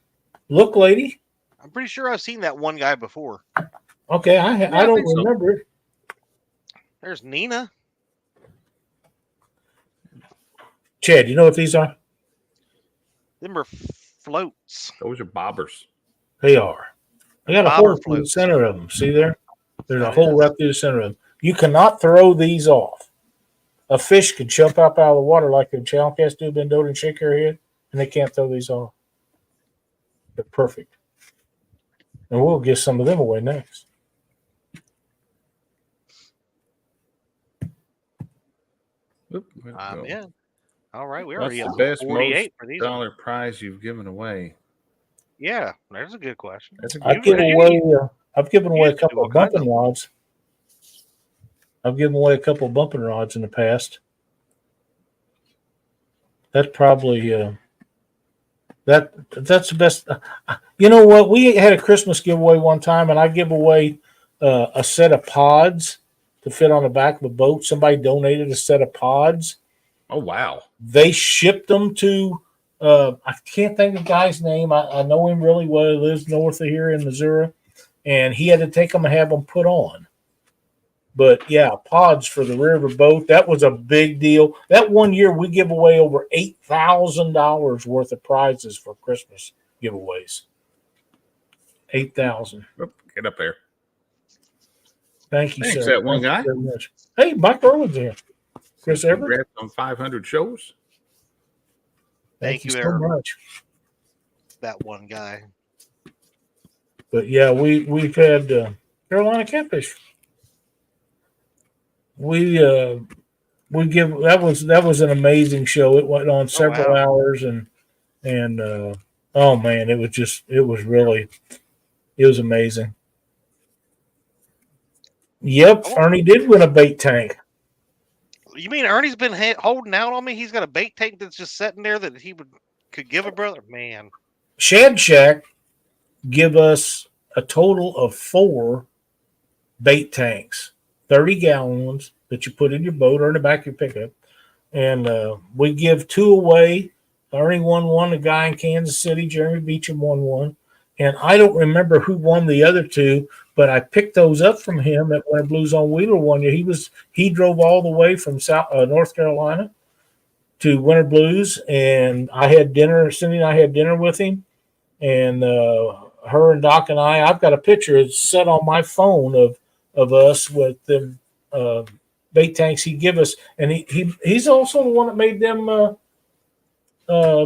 Look, lady. I'm pretty sure I've seen that one guy before. Okay, I don't remember it. There's Nina. Chad, you know what these are? Them are floats. Those are bobbers. They are. I got a hole through the center of them. See there? There's a hole right through the center of them. You cannot throw these off. A fish could jump up out of the water like a channel cast do, bend over and shake her head, and they can't throw these off. They're perfect. And we'll give some of them away next. Yeah. All right, we What's already the up best 48 for these dollar prize you've given away? Yeah, that's a good question. I've given away a couple of bumping rods. I've given away a couple of bumping rods in the past. That's probably that's the best. You know what? We had a Christmas giveaway one time, and I give away a set of pods to fit on the back of a boat. Somebody donated a set of pods. Oh, wow. They shipped them to, I can't think of the guy's name. I know him really well. He lives north of here in Missouri. And he had to take them and have them put on. But, yeah, pods for the river boat, that was a big deal. That one year we give away over $8,000 worth of prizes for Christmas giveaways. $8,000. Get up there. Thank you, Thanks, sir. that one guy. Very much. Hey, Mike Irwin's here. Chris Everett. Congrats on 500 shows. Thank you so much. That one guy. But yeah, we've had Carolina Catfish. We give that was an amazing show. It went on several hours and oh man, it was amazing. Yep, Ernie did win a bait tank. You mean Ernie's been holding out on me? He's got a bait tank that's just sitting there that he could give a brother? Man. Shad Shack give us a total of 4 bait tanks, 30-gallon ones. that you put in your boat or in the back of your pickup. And we give 2 away. Ernie won one, a guy in Kansas City, Jeremy Beecham won one. And I don't remember who won the other 2, but I picked those up from him at Winter Blues on Wheeler one year. He drove all the way from North Carolina to Winter Blues, and I had dinner. Cindy and I had dinner with him, and her and Doc and I've got a picture. It's set on my phone of us with the bait tanks he'd give us, and he's also the one that made them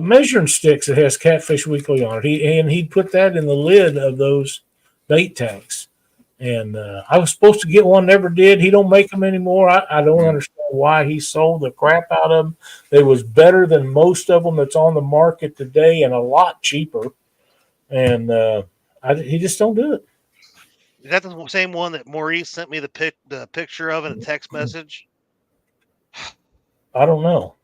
measuring sticks that has Catfish Weekly on it. He'd put that in the lid of those bait tanks. And I was supposed to get one, never did. He don't make them anymore. I don't understand why he sold the crap out of them. They was better than most of them that's on the market today and a lot cheaper. And he just don't do it. Is that the same one that Maurice sent me the picture of in a text message? I don't know.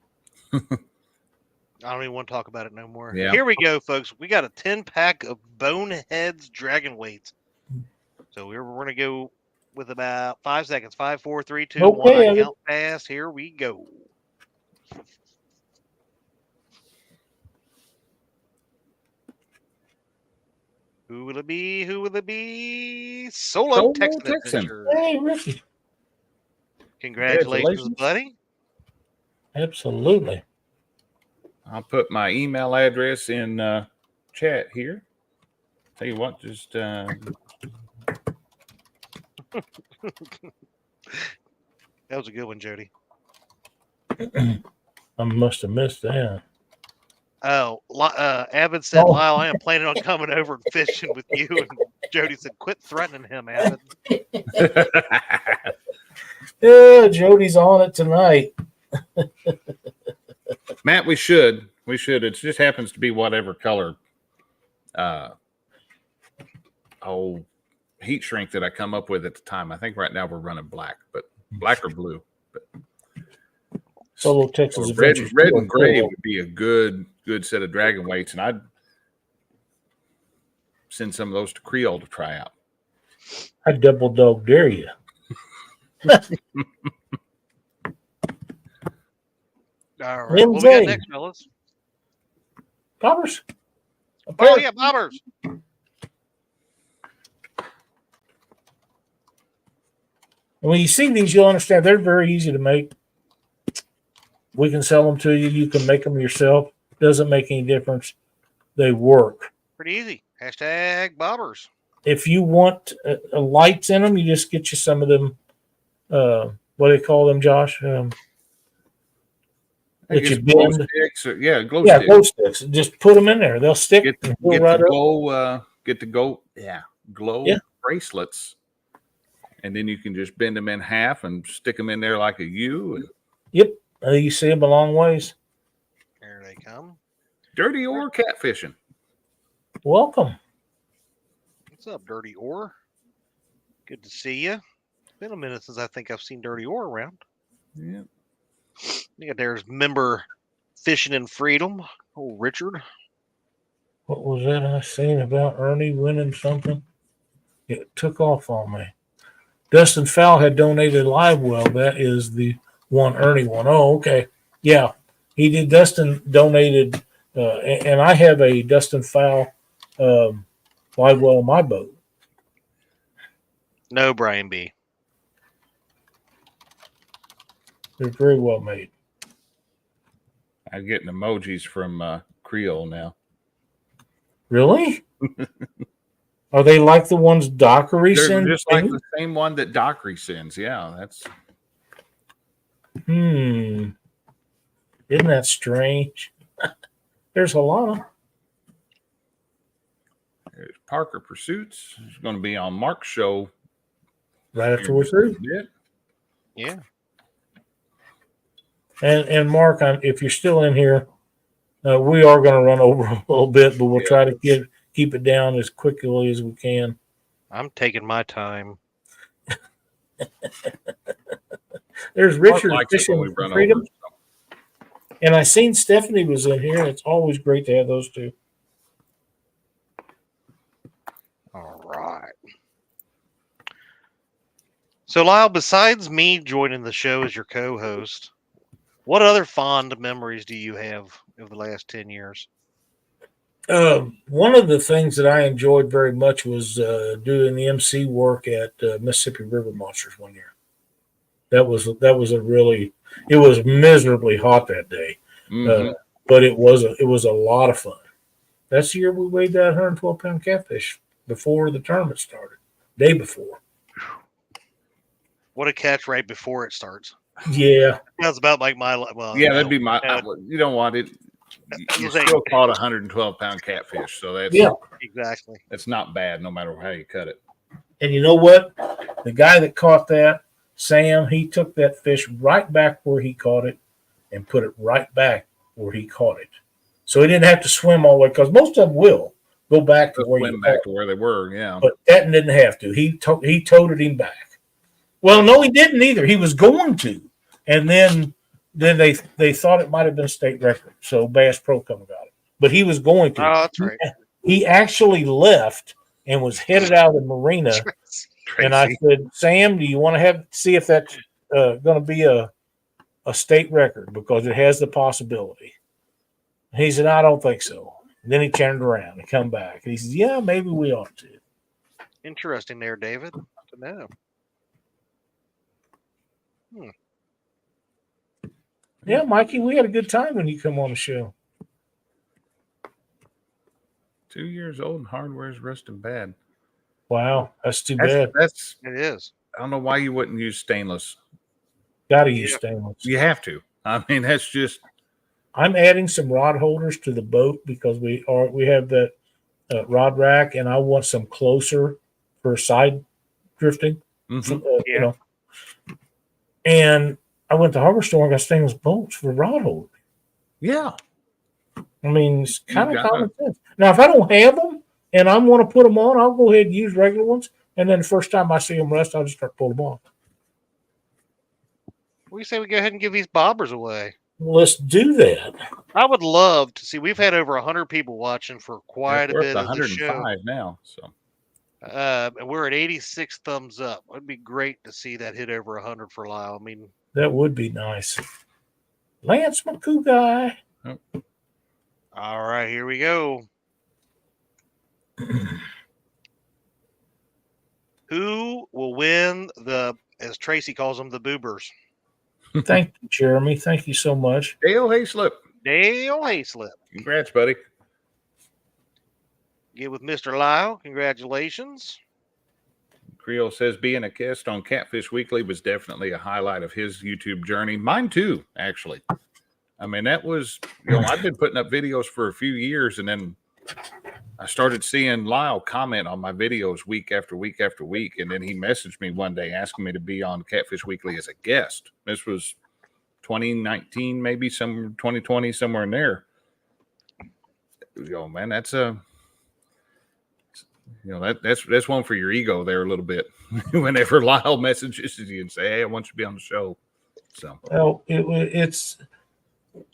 I don't even want to talk about it no more. Yeah. Here we go, folks. We got a 10-pack of Boneheads Dragon Weights. So we're going to go with about 5 seconds. 5, 4, 3, 2, 1. I count fast. Here we go. Who will it be? Who will it be? Solo Texan Adventure. Hey, Ricky. Congratulations, buddy. Absolutely. I'll put my email address in chat here. Tell you what, just that was a good one, Jody. I must have missed that. Oh, Avid said, Lyle, I am planning on coming over and fishing with you. And Jody said, quit threatening him, Avid. Yeah, Jody's on it tonight. Matt, we should. It just happens to be whatever color heat shrink that I come up with at the time. I think right now we're running black, but black or blue. But Solo Texas red and gray would be a good set of dragon weights, and I'd send some of those to Creole to try out. I double dog dare you. All right. What we got next, fellas? Bobbers. Oh, yeah, bobbers. When you see these, you'll understand they're very easy to make. We can sell them to you. You can make them yourself. Doesn't make any difference. They work. Pretty easy. Hashtag bobbers. If you want lights in them, you just get you some of them. What do they call them, Josh? That you bend. Sticks or, glow sticks. Glow sticks. Just put them in there. They'll stick. Get the glow bracelets, and then you can just bend them in half and stick them in there like a U. Yep. You see them a long ways. Here they come. Dirty Ore Catfishing. Welcome. What's up, Dirty Ore? Good to see you. It's been a minute since I think I've seen Dirty Ore around. Yeah. There's member Fishing in Freedom. Oh, Richard. What was that I seen about Ernie winning something? It took off on me. Dustin Fowl had donated Livewell. That is the one Ernie won. Oh, okay. Yeah, he did. Dustin donated, and I have a Dustin Fowl Livewell on my boat. No, Brian B. They're very well made. I'm getting emojis from Creole now. Really? Are they like the ones Dockery sends? They're just like the same one that Dockery sends. Yeah, that's. Isn't that strange? There's a lot of. There's Parker Pursuits. It's going to be on Mark's show. Right after we're through. Yeah. And Mark, if you're still in here, we are going to run over a little bit, but we'll try to keep it down as quickly as we can. I'm taking my time. There's Richard Fishing Freedom. And I seen Stephanie was in here. It's always great to have those two. All right. So, Lyle, besides me joining the show as your co-host, what other fond memories do you have of the last 10 years? One of the things that I enjoyed very much was doing the MC work at Mississippi River Monsters one year. That was it was miserably hot that day, but it was a lot of fun. That's the year we weighed that 112-pound catfish before the tournament started, day before. What a catch right before it starts. Yeah, That's about like my. Well, yeah, that'd be my. You don't want it. You still caught a 112-pound catfish, so that's exactly. That's not bad, no matter how you cut it. And you know what? The guy that caught that, Sam, he took that fish right back where he caught it and put it right back where he caught it. So he didn't have to swim all the way, because most of them will go back to where they were. Yeah, but that didn't have to. He toted him back. Well, no, he didn't either. He was going to, and then they thought it might have been a state record, so Bass Pro come and got it. But he was going to. Oh, that's right. He actually left and was headed out of the marina. And I said, Sam, do you want to see if that's going to be a state record, because it has the possibility? And he said, I don't think so. And then he turned around and come back. And he says, yeah, maybe we ought to. Interesting there, David. To know. Yeah, Mikey, we had a good time when you come on the show. 2 years old and hardware's rusting bad. Wow, that's too bad. It is. I don't know why you wouldn't use stainless. Got to use stainless. You have to. I mean, that's just. I'm adding some rod holders to the boat because we have that rod rack, and I want some closer for side drifting. You know. And I went to Harbor Store and got stainless bolts for rod holders. Yeah. I mean, it's kind of common sense. Now, if I don't have them and I want to put them on, I'll go ahead and use regular ones. And then the first time I see them rust, I'll just start pulling them off. We say we go ahead and give these bobbers away. Well, let's do that. I would love to see. We've had over 100 people watching for quite a bit of the show. 105 now, so. And we're at 86 thumbs up. It'd be great to see that hit over 100 for Lyle. I mean, that would be nice. Lance McCoo guy. Oh. All right, here we go. Who will win the, as Tracy calls them, the boobers? Thank you, Jeremy. Thank you so much. Dale Hayslip. Dale Hayslip. Congrats, buddy. Get with Mr. Lyle. Congratulations. Creole says being a guest on Catfish Weekly was definitely a highlight of his YouTube journey. Mine too, actually. I mean, that was, I've been putting up videos for a few years, and then I started seeing Lyle comment on my videos week after week after week. And then he messaged me one day asking me to be on Catfish Weekly as a guest. This was 2019, maybe 2020, somewhere in there. Man, that's that's one for your ego there a little bit. Whenever Lyle messages you and say, hey, I want you to be on the show. So, well,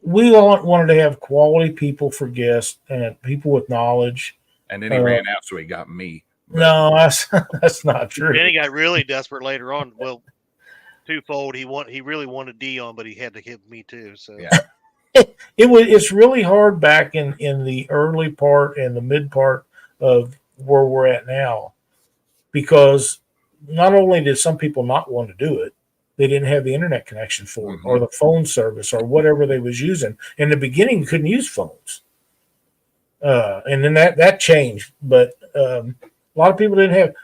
we all wanted to have quality people for guests and people with knowledge. And then he ran out, so he got me. But no, that's not true. Then he got really desperate later on. Well, twofold. He really wanted Dion, but he had to hit me too. So yeah, it's really hard back in the early part and the mid part of where we're at now, because not only did some people not want to do it, they didn't have the internet connection for it, or the phone service, or whatever they was using. In the beginning, you couldn't use phones. And then that changed. But a lot of people didn't have.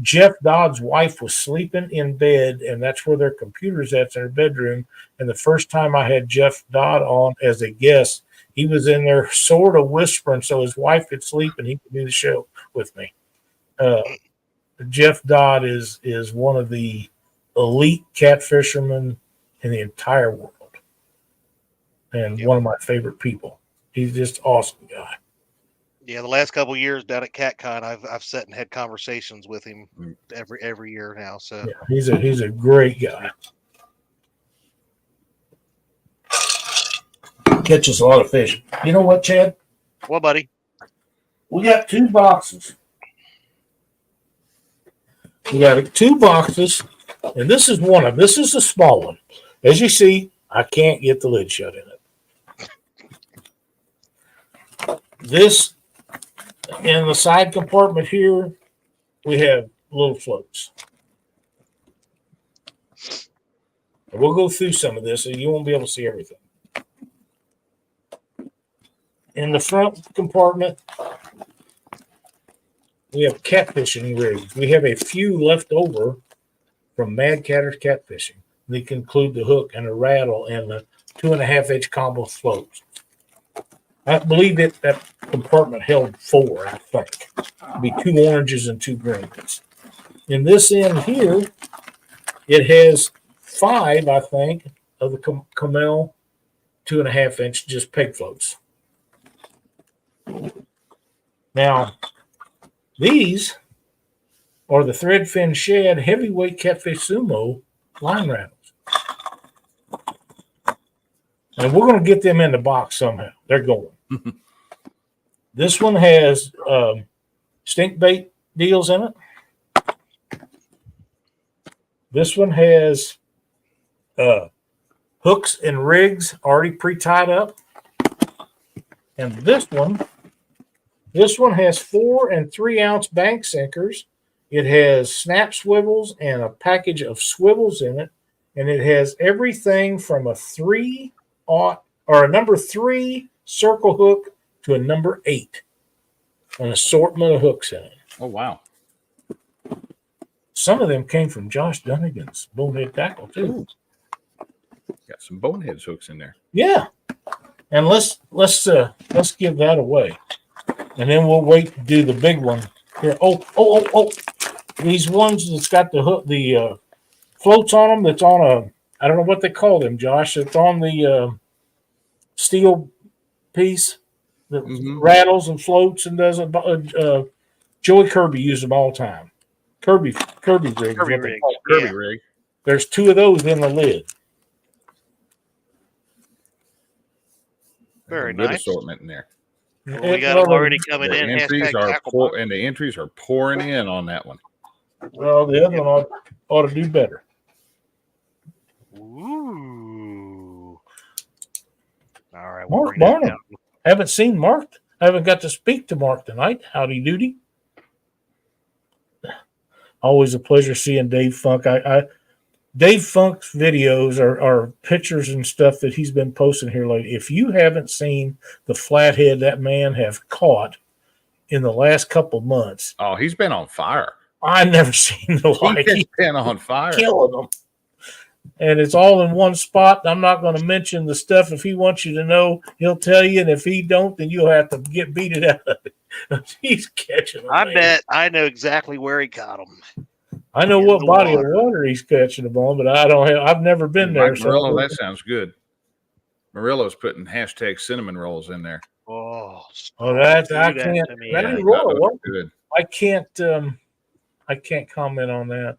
Jeff Dodd's wife was sleeping in bed, and that's where their computer's at, in her bedroom. And the first time I had Jeff Dodd on as a guest, he was in there sort of whispering so his wife could sleep and he could do the show with me. Jeff Dodd is one of the elite catfishermen in the entire world, and one of my favorite people. He's just an awesome guy. Yeah, the last couple of years down at CatCon, I've sat and had conversations with him every year now. So yeah, he's a great guy. Catches a lot of fish. You know what, Chad? Well, buddy, we got 2 boxes. We got 2 boxes And this is one of them. This is the small one. As you see, I can't get the lid shut in it. This, in the side compartment here, we have little floats. And we'll go through some of this, so you won't be able to see everything. In the front compartment, we have catfishing rigs. We have a few left over from Mad Catter's catfishing. They can include the hook and a rattle and the 2.5-inch combo floats. I believe that compartment held 4, I think. It'd be 2 oranges and 2 greens. In this end here, it has 5, I think, of the Camel 2.5-inch just peg floats. Now, these are the Threadfin Shad Heavyweight Catfish Sumo line rattles. And we're going to get them in the box somehow. They're going. This one has stink bait deals in it. This one has hooks and rigs already pre-tied up. And this one has 4 and 3-ounce bank sinkers. It has snap swivels and a package of swivels in it. And it has everything from a number 3 circle hook to a number 8. An assortment of hooks in it. Oh, wow. Some of them came from Josh Dunnigan's Bonehead Tackle, too. Ooh. Got some Boneheads hooks in there. Yeah. And let's give that away. And then we'll wait to do the big one here. Oh. These ones that's got the hook, the floats on them, that's on a, I don't know what they call them, Josh. It's on the steel piece that rattles and floats and does it. Joey Kirby used them all the time. Kirby rig. Kirby rig. There's 2 of those in the lid. Very good nice assortment in there. Well, we got them already coming in. And the entries are pouring in on that one. Well, the other one ought to do better. Ooh. All right. Mark Barnum. Haven't seen Mark. I haven't got to speak to Mark tonight. Howdy doody. Always a pleasure seeing Dave Funk. Dave Funk's videos are pictures and stuff that he's been posting here lately. If you haven't seen the flathead that man have caught in the last couple months. Oh, he's been on fire. I've never seen the like. He's been on fire. Killing them. And it's all in one spot. I'm not going to mention the stuff. If he wants you to know, he'll tell you. And if he don't, then you'll have to get beat out of it. He's catching them. I bet I know exactly where he caught them. I know what body of water he's catching them on, but I've never been there. Murillo, that sounds good. Murillo's putting hashtag cinnamon rolls in there. Oh, I can't. Good. I can't comment on that.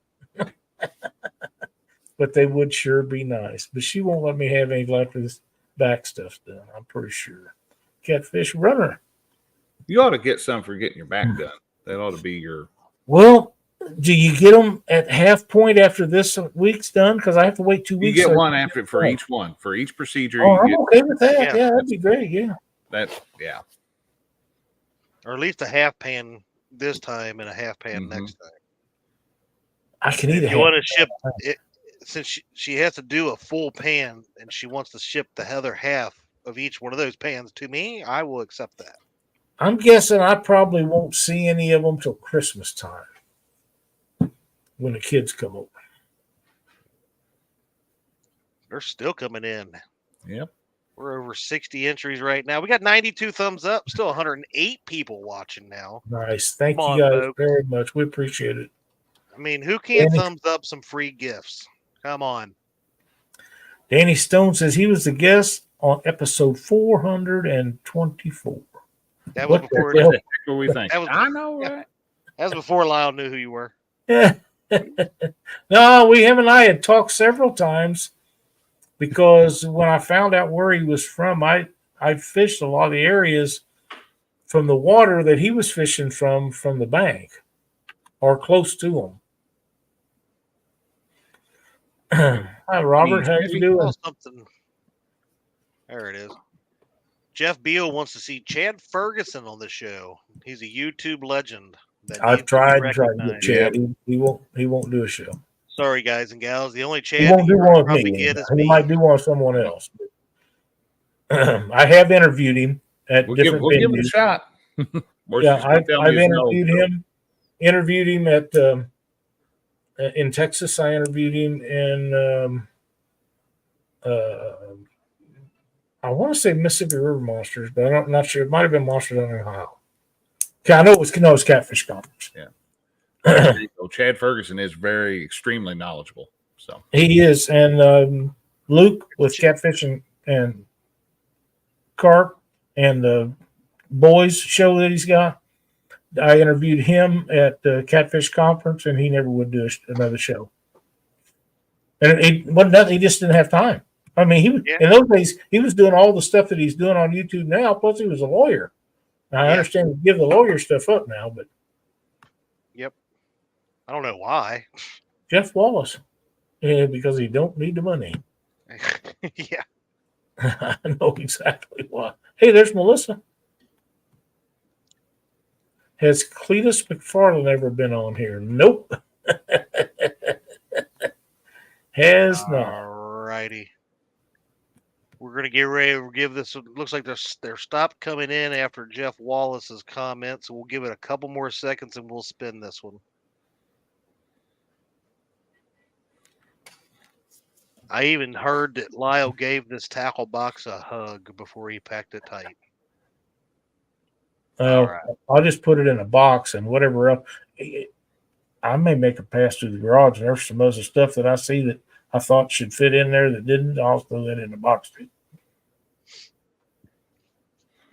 But they would sure be nice. But she won't let me have any left of this back stuff done, I'm pretty sure. Catfish runner. You ought to get some for getting your back done. That ought to be your. Well, do you get them at half point after this week's done? Because I have to wait 2 weeks. You get one after for each one. For each procedure. Oh, I'm okay with that. Yeah, that'd be great. Yeah. Or at least a half pan this time and a half pan next time. I can eat it. You want to ship it since she has to do a full pan and she wants to ship the other half of each one of those pans to me, I will accept that. I'm guessing I probably won't see any of them till Christmas time when the kids come over. They're still coming in. Yep. We're over 60 entries right now. We got 92 thumbs up. Still 108 people watching now. Nice. Thank you guys very much. We appreciate it. I mean, who can't thumbs up some free gifts? Come on. Danny Stone says he was the guest on episode 424. That was before. What we think. I know, right? That was before Lyle knew who you were. Yeah. No, him and I had talked several times because when I found out where he was from, I fished a lot of the areas from the water that he was fishing from the bank or close to him. Hi, Robert. How you doing? Oh, something. There it is. Jeff Beal wants to see Chad Ferguson on the show. He's a YouTube legend. I've tried to get Chad. He won't do a show. Sorry, guys and gals. The only Chad he won't do one with me. He might do one with someone else. I have interviewed him at different venues. Give it a shot. Yeah, I've interviewed him at in Texas. I interviewed him in I want to say Mississippi River Monsters, but I'm not sure. It might have been Monsters on Ohio. Okay, I know it was Catfish Conference. Yeah. Chad Ferguson is extremely knowledgeable. So he is, and Luke with Catfish and Carp and the boys show that he's got. I interviewed him at the Catfish Conference, and he never would do another show. And he just didn't have time. I mean, in those days, he was doing all the stuff that he's doing on YouTube now, plus he was a lawyer. Now, I understand you give the lawyer stuff up now, but. Yep. I don't know why. Jeff Wallace. Yeah, because he don't need the money. Yeah. I know exactly why. Hey, there's Melissa. Has Cletus McFarland ever been on here? Nope. Has not. All righty. We're going to get ready to give this. Looks like they're stopped coming in after Jeff Wallace's comments. So we'll give it a couple more seconds and we'll spin this one. I even heard that Lyle gave this tackle box a hug before he packed it tight. Right. I'll just put it in a box and whatever else. I may make a pass through the garage, and there's some other stuff that I see that I thought should fit in there that didn't. I'll throw that in the box too.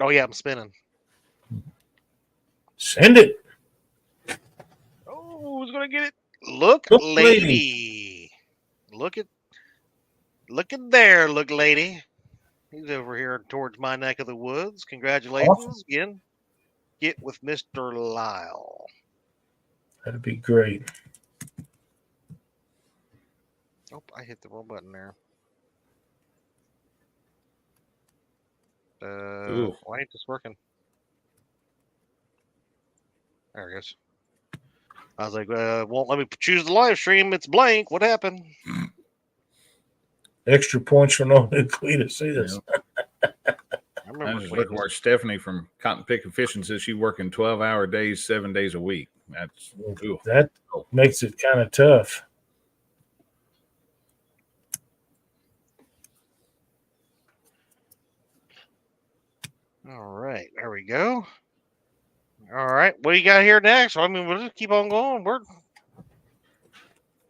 Oh yeah, I'm spinning. Send it. Oh, who's gonna get it? Look lady. Look at there, look lady. He's over here towards my neck of the woods. Congratulations again. Get with Mr. Lyle. That'd be great. Oh, I hit the wrong button there. Why ain't this working? There it goes. I was like, won't let me choose the live stream. It's blank. What happened? Extra points for no Cletus. See this. I was just looking where Stephanie from Cotton Picking Fishing says she's working 12-hour days, 7 days a week. That makes it kind of tough. All right, there we go. All right, what do you got here next? I mean, we'll just keep on going. We're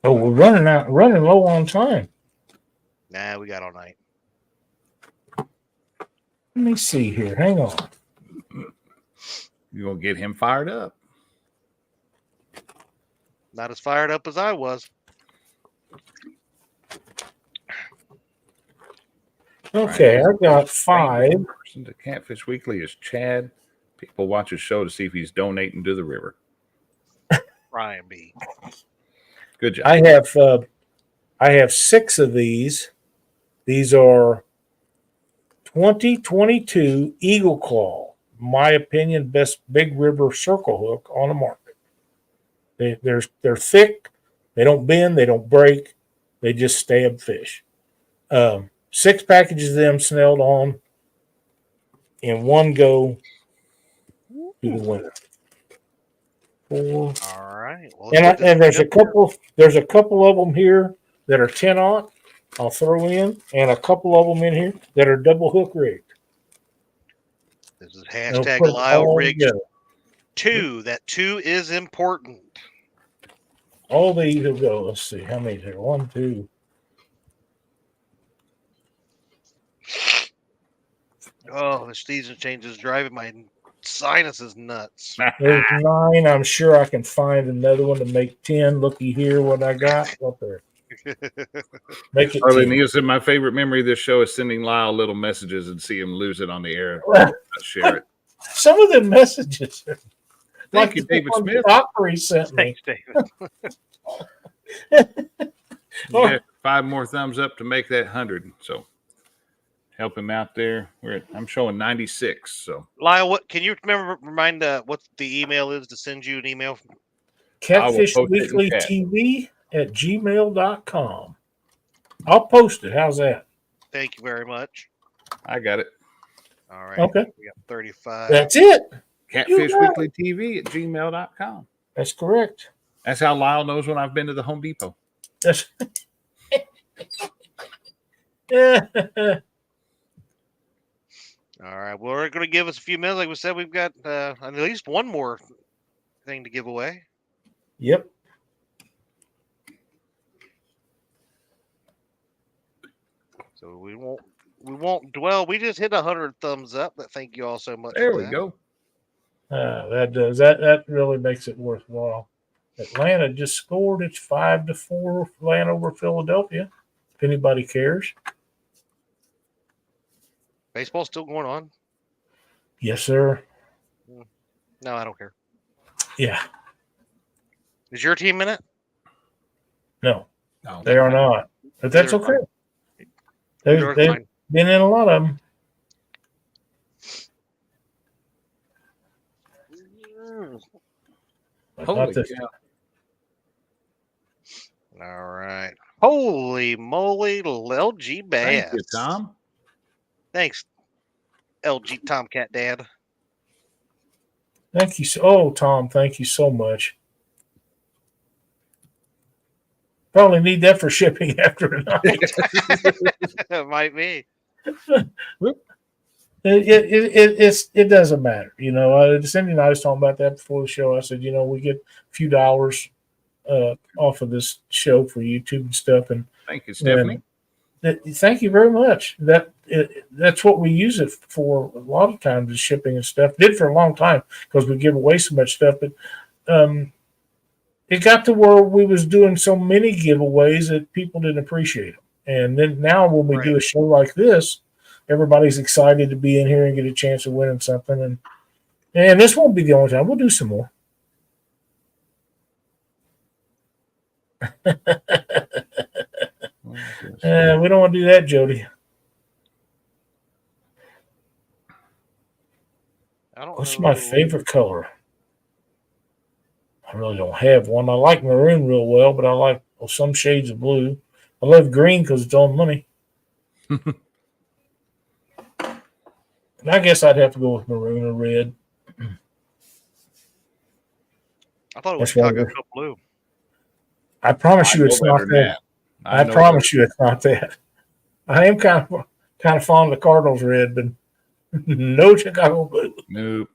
running low on time. Nah, we got all night. Let me see here. Hang on. You gonna get him fired up? Not as fired up as I was. Okay, I got 5. Person to Catfish Weekly is Chad. People watch his show to see if he's donating to the river. Ryan B. Good job. I have 6 of these. These are 2022 Eagle Claw. My opinion, best Big River circle hook on the market. They're thick. They don't bend. They don't break. They just stab fish. 6 packages of them snelled on in one go to the winter. 4. All right. Well, and there's a couple of them here that are 10-aught. I'll throw in, and a couple of them in here that are double hook rigged. This is hashtag Lyle Rigged 2. That 2 is important. All these will go. Let's see how many there. 1, 2. Oh, the season change is driving my sinuses nuts. There's 9. I'm sure I can find another one to make 10. Looky here, what I got. Up there. Make it. Charlie Neal said, my favorite memory of this show is sending Lyle little messages and see him lose it on the air. And share it. Some of the messages. Thank you, David Smith. Dockery sent me. Thanks, David. Yeah, 5 more thumbs up to make that 100. So help him out there. I'm showing 96. So Lyle, what can you remind what the email is to send you an email? Catfish Weekly TV at gmail.com. I'll post it. How's that? Thank you very much. I got it. All right. Okay. We got 35. That's it. Catfish Weekly TV at gmail.com. That's correct. That's how Lyle knows when I've been to the Home Depot. That's All right. Well, we're going to give us a few minutes. Like we said, we've got at least one more thing to give away. Yep. So we won't dwell. We just hit 100 thumbs up. But thank you all so much. There we go. That does that really makes it worthwhile. Atlanta just scored. It's 5-4 Atlanta over Philadelphia. If anybody cares. Baseball's still going on? Yes, sir. No, I don't care. Yeah. Is your team in it? No, they are not. But that's okay. They've been in a lot of them. Holy cow. All right. Holy moly, LG Bass. Thank you, Tom. Thanks, LG Tomcat Dad. Thank you. Oh, Tom, thank you so much. Probably need that for shipping after tonight. It might be. It doesn't matter. You know, Cindy and I was talking about that before the show. I said, you know, we get a few dollars off of this show for YouTube and stuff. And thank you, Stephanie. Thank you very much. That's what we use it for a lot of times is shipping and stuff. Did for a long time because we give away so much stuff. But it got to where we was doing so many giveaways that people didn't appreciate them. And then now when we do a show like this, everybody's excited to be in here and get a chance of winning something. And this won't be the only time. We'll do some more. We don't want to do that, Jody. What's my favorite color? I really don't have one. I like maroon real well, but I like some shades of blue. I love green because it's on money. I guess I'd have to go with maroon or red. I thought it was Chicago Cup blue. I promise you it's not that. I promise you it's not that. I am kind of fond of the Cardinals red, but no Chicago blue. Nope.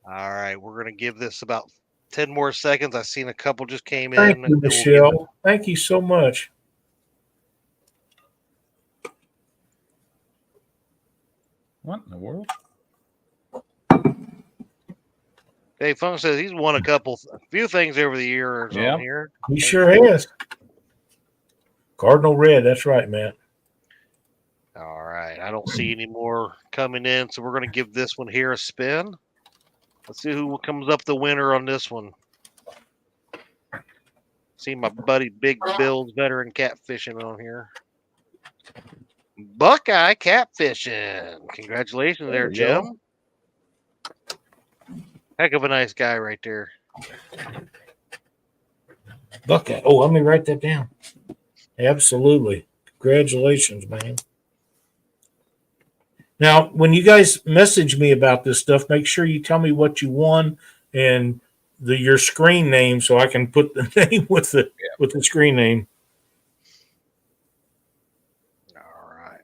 All right, we're going to give this about 10 more seconds. I've seen a couple just came in. Thank you, Michelle. Thank you so much. What in the world? Dave Funk says he's won a few things over the years on here. He sure has. Cardinal red, that's right, man. All right, I don't see any more coming in, so we're going to give this one here a spin. Let's see who comes up the winner on this one. See my buddy Big Bill's veteran catfishing on here. Buckeye catfishing. Congratulations there, Jim. Heck of a nice guy right there. Buckeye. Oh, let me write that down. Absolutely. Congratulations, man. Now, when you guys message me about this stuff, make sure you tell me what you won and your screen name so I can put the name with the screen name. All right.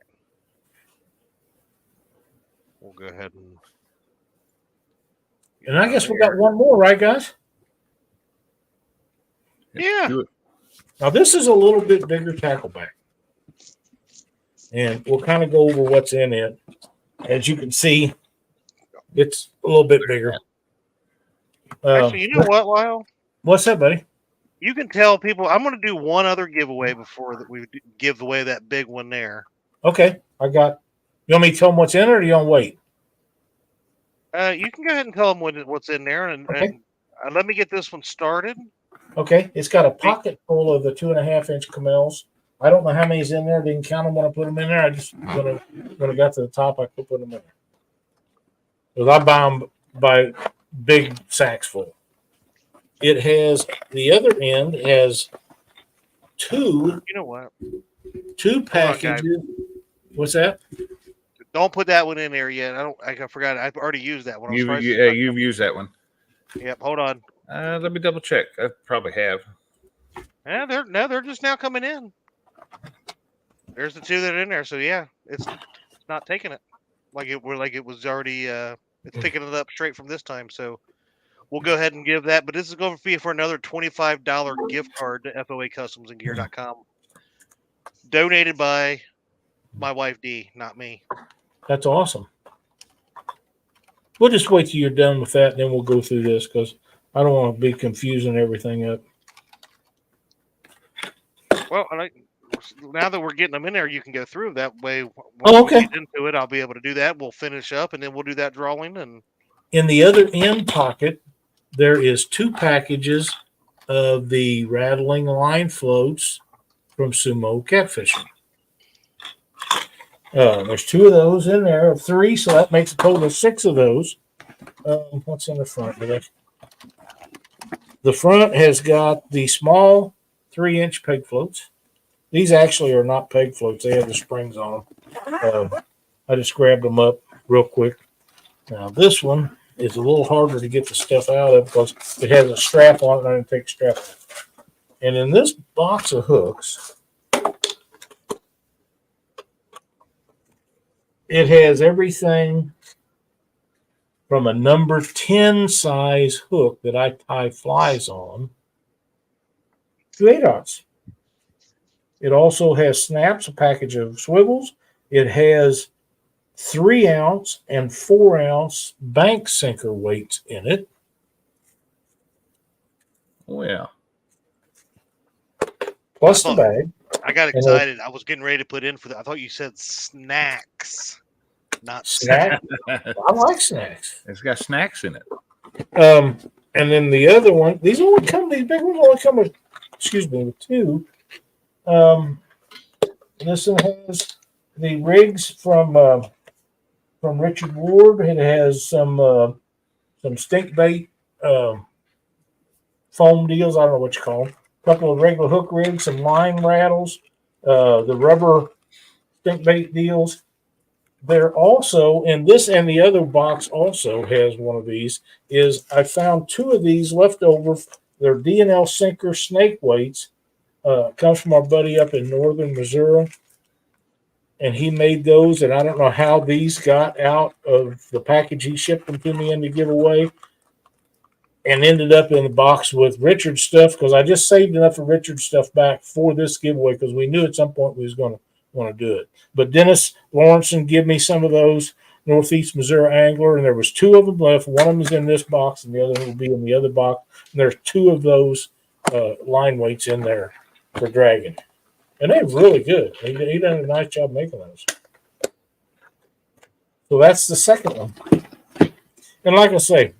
We'll go ahead and I guess we got one more, right, guys? Yeah. Now, this is a little bit bigger tackleback. And we'll kind of go over what's in it. As you can see, it's a little bit bigger. Actually, you know what, Lyle? What's that, buddy? You can tell people. I'm going to do one other giveaway before that we give away that big one there. Okay. You want me to tell them what's in it, or do you want to wait? You can go ahead and tell them what's in there. And let me get this one started. Okay, it's got a pocket full of the 2.5-inch Camels. I don't know how many's in there. Didn't count them when I put them in there. I just when I got to the top, I could put them in there. Because I buy them by big sacks full. It has the other end has two. You know what? Two packages. What's that? Don't put that one in there yet. I forgot. I've already used that one. You've used that one. Yep. Hold on. Let me double check. I probably have. Yeah, they're just now coming in. There's the two that are in there. So yeah, it's not taking it like it was already. It's picking it up straight from this time. So we'll go ahead and give that. But this is going to be for another $25 gift card to FOA Customs and Gear.com, donated by my wife D, not me. That's awesome. We'll just wait till you're done with that, and then we'll go through this because I don't want to be confusing everything up. Well, now that we're getting them in there, you can go through that way. When okay. we get into it, I'll be able to do that. We'll finish up, and then we'll do that drawing. And in the other end pocket, there is two packages of the rattling line floats from Sumo Catfishing. There's two of those in there, three, so that makes a total of 6 of those. What's in the front? The front has got the small 3-inch peg floats. These actually are not peg floats. They have the springs on them. I just grabbed them up real quick. Now, this one is a little harder to get the stuff out of because it has a strap on it, and I didn't take a strap off. And in this box of hooks, it has everything from a number 10 size hook that I tie flies on to 8/0. It also has snaps, a package of swivels. It has 3-ounce and 4-ounce bank sinker weights in it. Oh, yeah. Plus the bag. I got excited. I was getting ready to put in for that. I thought you said snacks, not snacks. I like snacks. It's got snacks in it. And then the other one, these big ones only come with, with 2. This one has the rigs from Richard Ward. It has some stink bait foam deals. I don't know what you call them. A couple of regular hook rigs, some line rattles, the rubber stink bait deals. They're also in this, and the other box also has one of these. I found 2 of these left over. They're D&L sinker snake weights. Comes from our buddy up in northern Missouri, and he made those. And I don't know how these got out of the package he shipped them to me in to give away, and ended up in the box with Richard's stuff because I just saved enough of Richard's stuff back for this giveaway because we knew at some point we was going to want to do it. But Dennis Lawrenson gave me some of those, Northeast Missouri Angler, and there was 2 of them left. One of them is in this box, and the other will be in the other box. And there's 2 of those line weights in there for dragging, and they're really good. He done a nice job making those. So that's the second one. And like I say,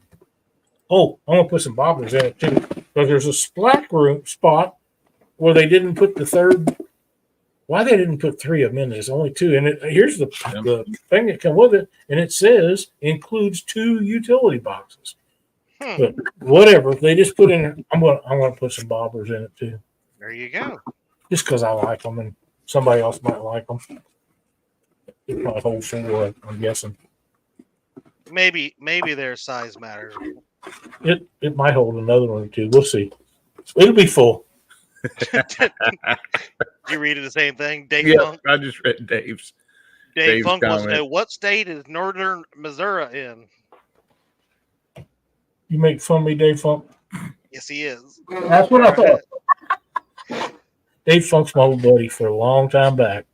I'm gonna put some bobbers in it too, because there's a splack room spot where they didn't put the third. Why they didn't put 3 of them in? There's only 2, and here's the thing that come with it, and it says includes 2 utility boxes. But whatever, they just put in. I'm gonna put some bobbers in it too. There you go. Just because I like them, and somebody else might like them. It might hold 4, I'm guessing. Maybe their size matters. It might hold another one or 2. We'll see. It'll be full. You reading the same thing, Dave? Yeah, Funk? I just read Dave's. Dave Funk wants to know what state is northern Missouri in. You make fun of me, Dave Funk? Yes, he is. That's what I thought. Dave Funk's my old buddy for a long time back.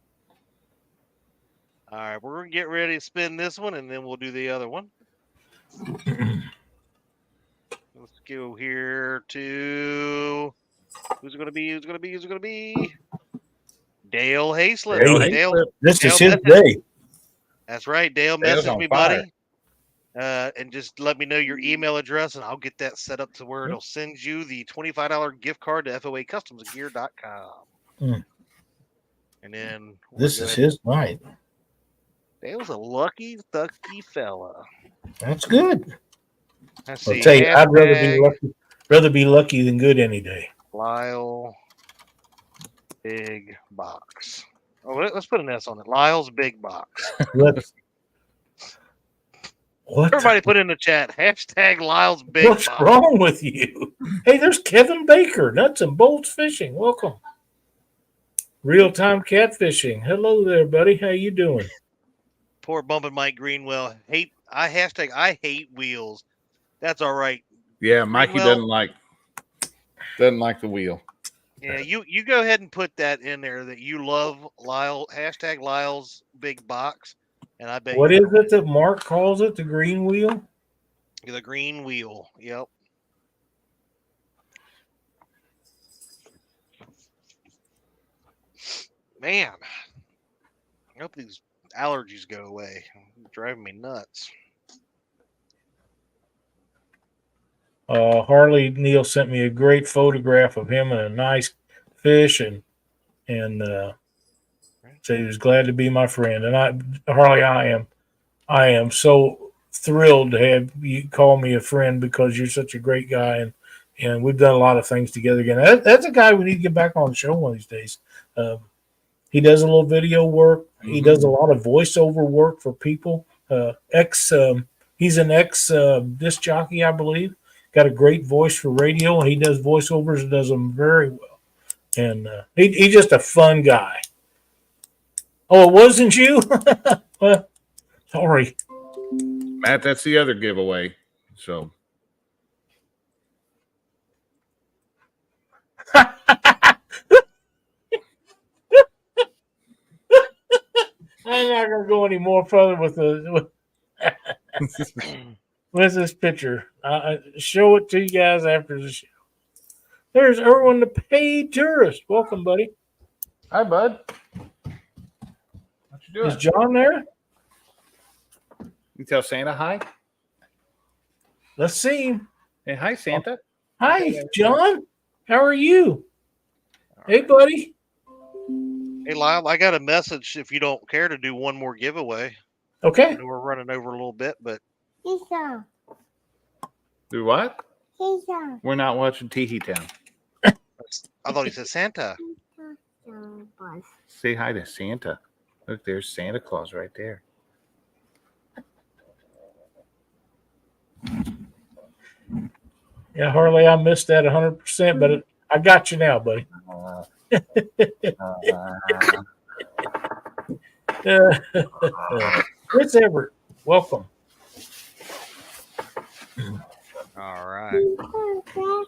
All right, we're going to get ready to spin this one, and then we'll do the other one. Let's go here to... Who's it going to be? Dale Hayslip. Dale, this is his day. That's right. Dale messaged me, fire. buddy. And just let me know your email address, and I'll get that set up to where it'll send you the $25 gift card to FOACustomsGear.com. Mm. And then This is his night. That was a lucky fella. That's good. I see. I'll tell you, I'd rather be lucky than good any day. Lyle Big Box. Oh, let's put an S on it. Lyle's Big Box. What? Everybody put in the chat, hashtag Lyle's Big What's Box. wrong with you? Hey, there's Kevin Baker, Nuts and Bolts Fishing. Welcome. Real-time catfishing. Hello there, buddy. How you doing? Poor bumping Mike Greenwell. I hate wheels. That's all right. Yeah, Mikey doesn't like the wheel. Yeah, you go ahead and put that in there that you love Lyle, hashtag Lyle's Big Box. And I bet what is it that Mark calls it? The green wheel? The green wheel. Yep. Man, I hope these allergies go away. It's driving me nuts. Harley Neal sent me a great photograph of him and a nice fish, and said he was glad to be my friend. And Harley, I am so thrilled to have you call me a friend because you're such a great guy, and we've done a lot of things together again. That's a guy we need to get back on the show one of these days. He does a little video work. He does a lot of voiceover work for people. He's an ex disc jockey, I believe. Got a great voice for radio, and he does voiceovers and does them very well. And he's just a fun guy. Oh, it wasn't you? Well, sorry. Matt, that's the other giveaway. So. I'm not going to go any more further with this picture. Show it to you guys after the show. There's Erwin, the paid tourist. Welcome, buddy. Hi, bud. What you doing? Is John there? You tell Santa hi. Let's see him. Hey, hi, Santa. Hi, John. How are you? Hey, buddy. Hey, Lyle, I got a message if you don't care to do one more giveaway. Okay. I know we're running over a little bit, but. Do what? We're not watching Tee Town. I thought he said Santa. Say hi to Santa. Look, there's Santa Claus right there. Yeah, Harley, I missed that 100%, but I got you now, buddy. Chris Everett, welcome. All right.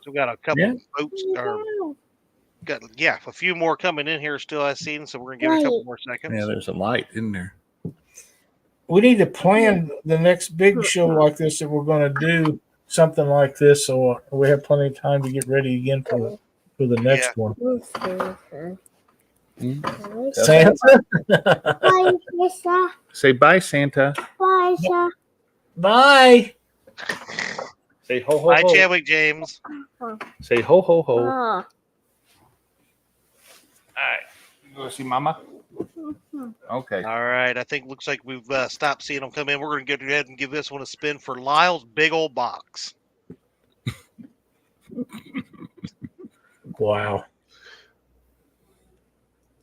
Still got a couple boats. A few more coming in here still I've seen, so we're going to give it a couple more seconds. Yeah, there's a light in there. We need to plan the next big show like this that we're going to do something like this, so we have plenty of time to get ready again for the next one. Santa? Bye, Say bye, Santa. Bye, Santa. Bye. Say ho, ho, Bye, ho. Chadwick James. Say ho, ho, ho. Oh. All right. You go see Mama? Okay. All right. I think looks like we've stopped seeing them come in. We're going to go ahead and give this one a spin for Lyle's Big Old Box. Wow.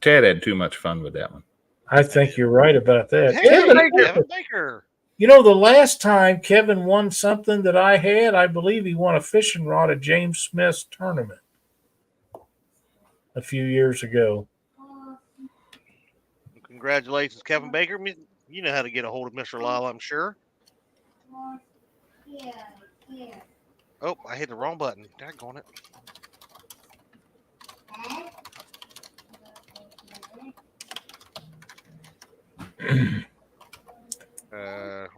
Chad had too much fun with that one. I think you're right about that. Hey, Kevin Baker. You know, the last time Kevin won something that I had, I believe he won a fishing rod at James Smith's tournament a few years ago. Congratulations, Kevin Baker. You know how to get a hold of Mr. Lyle, I'm sure. Oh, I hit the wrong button. Daggone it.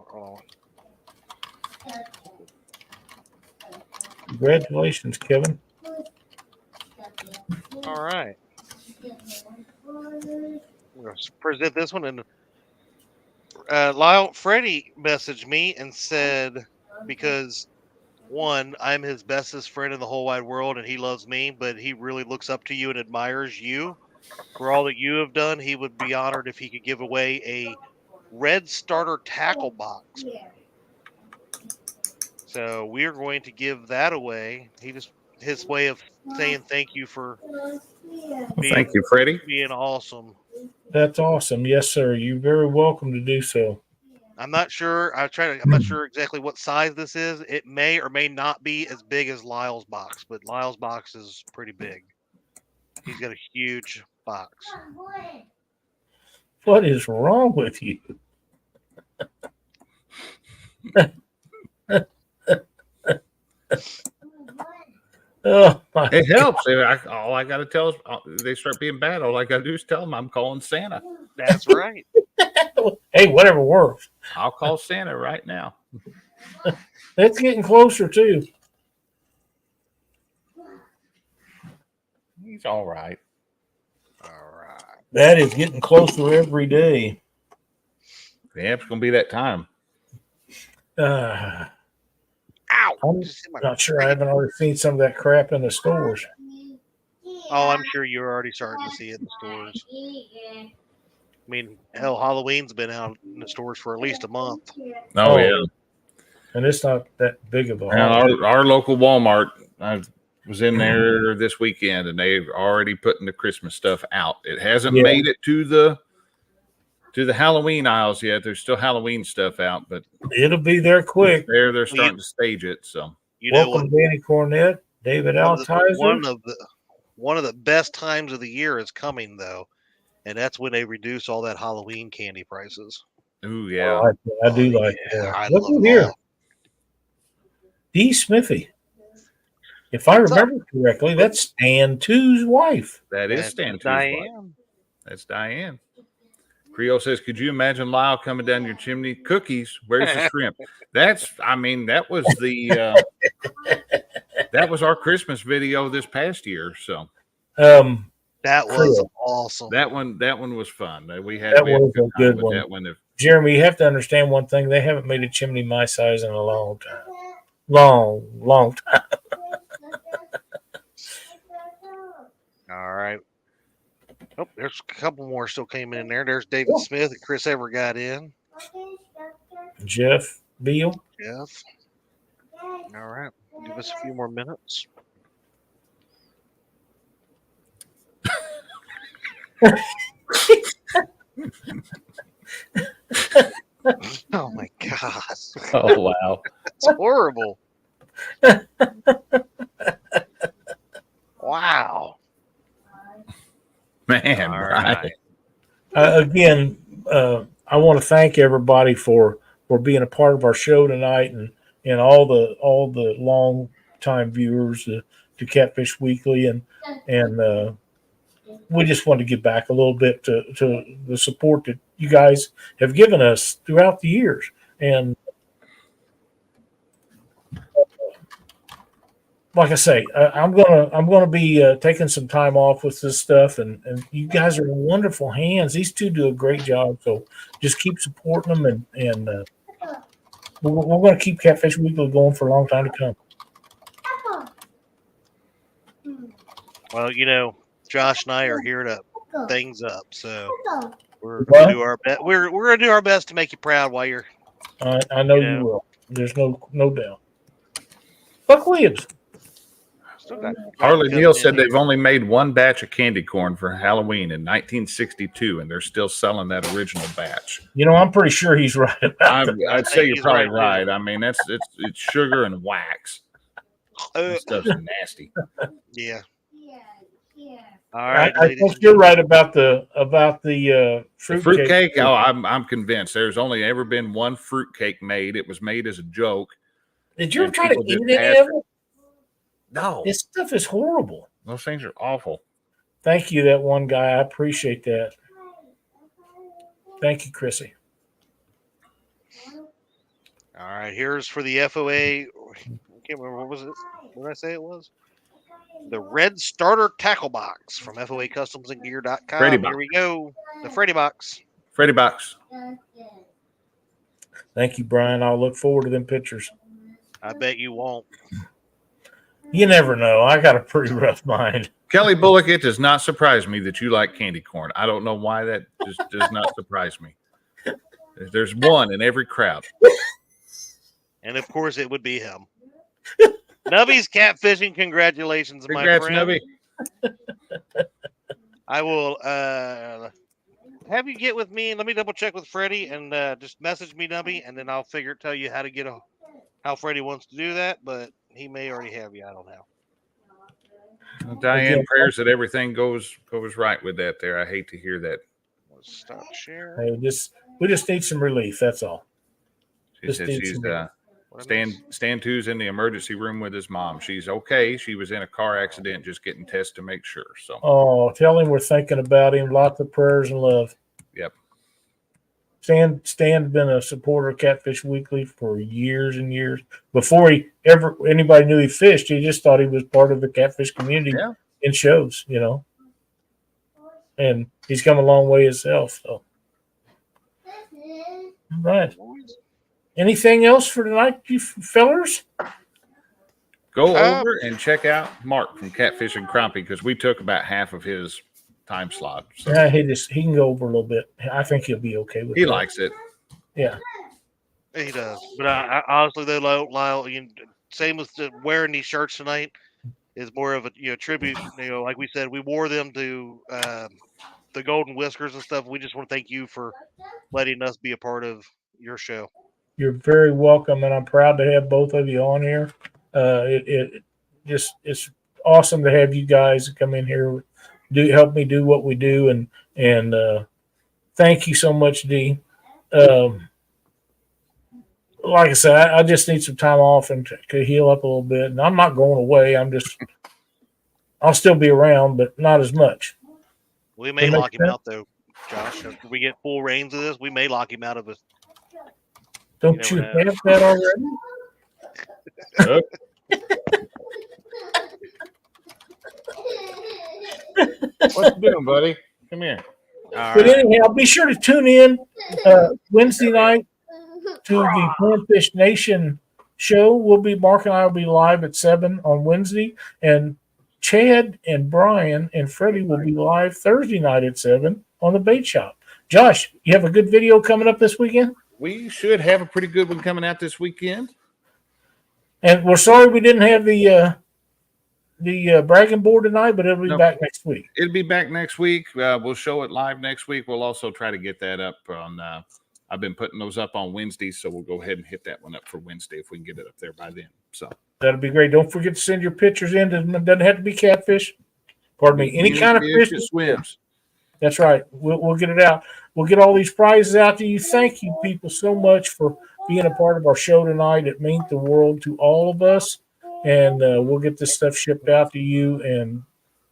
Hold on. Congratulations, Kevin. All right. We're going to present this one. And Lyle, Freddie messaged me and said, because one, I'm his bestest friend in the whole wide world and he loves me, but he really looks up to you and admires you for all that you have done. He would be honored if he could give away a red starter tackle box. So we are going to give that away. His way of saying thank you for Thank you, Freddie. being awesome. That's awesome. Yes, sir. You're very welcome to do so. I'm not sure. I'm not sure exactly what size this is. It may or may not be as big as Lyle's box, but Lyle's box is pretty big. He's got a huge box. What is wrong with you? Oh, my It helps. All I got to tell is they start being bad. All I got to do is tell them I'm calling Santa. That's right. Hey, whatever works. I'll call Santa right now. It's getting closer, too. He's all right. All right. That is getting closer every day. Yeah, it's going to be that time. Ow! I'm not sure I haven't already seen some of that crap in the stores. Oh, I'm sure you're already starting to see it in the stores. I mean, hell, Halloween's been out in the stores for at least a month. Oh, yeah. And it's not that big of a Now, our local Walmart, I was in there this weekend, and they've already putting the Christmas stuff out. It hasn't made it to the Halloween aisles yet. There's still Halloween stuff out, but it'll be there quick. They're starting to stage it. So you know welcome, what? Danny Cornett, David Altizer. One of the best times of the year is coming, though, and that's when they reduce all that Halloween candy prices. Ooh, yeah. I do like that. I Look love at here. all. D. Smithy. If I remember correctly, that's Stan 2's wife. That is Stan 2's wife. That's Diane. Creole says, could you imagine Lyle coming down your chimney? Cookies, where's the shrimp? That was the that was our Christmas video this past year. So that was awesome. That one was fun. We had that was a good one. That one. Jeremy, you have to understand one thing. They haven't made a chimney my size in a long time. Long time. All right. Oh, there's a couple more still came in there. There's David Smith that Chris ever got in. Jeff Beal. Jeff. All right. Give us a few more minutes. Oh my gosh. Oh wow. It's horrible. Wow. Man, all right. Again, I want to thank everybody for being a part of our show tonight, and all the long time viewers to Catfish Weekly, and we just want to give back a little bit to the support that you guys have given us throughout the years. And like I say, I'm gonna be taking some time off with this stuff, and you guys are in wonderful hands. These two do a great job, so just keep supporting them, and we're going to keep Catfish Weekly going for a long time to come. Well, Josh and I are here to things up, so we're going to do our best. We're going to do our best to make you proud while you're. I know you will. There's no doubt. Buck Williams. Harley Neal said they've only made one batch of candy corn for Halloween in 1962, and they're still selling that original batch. I'm pretty sure he's right about that. I'd say you're probably right. I mean, it's sugar and wax. That stuff's nasty. Yeah. All right. I think you're right about the fruit cake. Oh, I'm convinced. There's only ever been one fruit cake made. It was made as a joke. Did you ever try to eat any of it? No. This stuff is horrible. Those things are awful. Thank you, that one guy. I appreciate that. Thank you, Chrissy. All right. Here's for the FOA. I can't remember. What was it? What did I say it was? The Red Starter Tackle Box from FOA Customs and Gear.com. Here we go. The Freddy Box. Freddy Box. Thank you, Brian. I'll look forward to them pictures. I bet you won't. You never know. I got a pretty rough mind. Kelly Bullock, it does not surprise me that you like candy corn. I don't know why that just does not surprise me. There's one in every crowd. And of course, it would be him. Nubby's catfishing. Congratulations, Congrats, my friend. Nubby. I will have you get with me. Let me double check with Freddie and just message me, Nubby, and then I'll tell you how to get how Freddie wants to do that. But he may already have you. I don't know. Well, Diane, prayers that everything goes right with that. There, I hate to hear that. Let's stop share. Hey, we just need some relief. That's all. She said she's Stan 2's in the emergency room with his mom. She's okay. She was in a car accident, just getting tested to make sure. So, oh, tell him we're thinking about him. Lots of prayers and love. Yep. Stan's been a supporter of Catfish Weekly for years and years. Before anybody knew he fished, he just thought he was part of the catfish community in shows, And he's come a long way himself. So, all right. Anything else for tonight, you fellers? Go over and check out Mark from Catfish and Crappie because we took about half of his time slot. So. Yeah, he can go over a little bit. I think he'll be okay with it. He likes it. Yeah. He does. But I honestly, though, Lyle, same with wearing these shirts tonight is more of a tribute. Like we said, we wore them to the Golden Whiskers and stuff. We just want to thank you for letting us be a part of your show. You're very welcome, and I'm proud to have both of you on here. It's awesome to have you guys come in here, help me do what we do, and thank you so much, Dee. Like I said, I just need some time off and to heal up a little bit. And I'm not going away. I'll still be around, but not as much. We may lock him out though, Josh. If we get full reins of this, we may lock him out of it. Don't you have that already? What you doing, buddy? Come here. But anyhow, be sure to tune in Wednesday night to the Panfish Nation show. Mark and I will be live at 7 on Wednesday, and Chad and Brian and Freddie will be live Thursday night at 7 on the bait shop. Josh, you have a good video coming up this weekend? We should have a pretty good one coming out this weekend. And we're sorry we didn't have the bragging board tonight, but it'll be back next week. It'll be back next week. We'll show it live next week. We'll also try to get that up on I've been putting those up on Wednesdays, so we'll go ahead and hit that one up for Wednesday if we can get it up there by then. So that'll be great. Don't forget to send your pictures in. It doesn't have to be catfish. Pardon me. Any kind of fish that swims. That's right. We'll get it out. We'll get all these prizes out to you. Thank you, people, so much for being a part of our show tonight. It means the world to all of us. And we'll get this stuff shipped out to you. And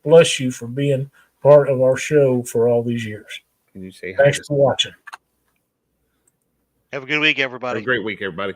bless you for being part of our show for all these years. Can you say hi? Thanks for watching. Have a good week, everybody. Have a great week, everybody.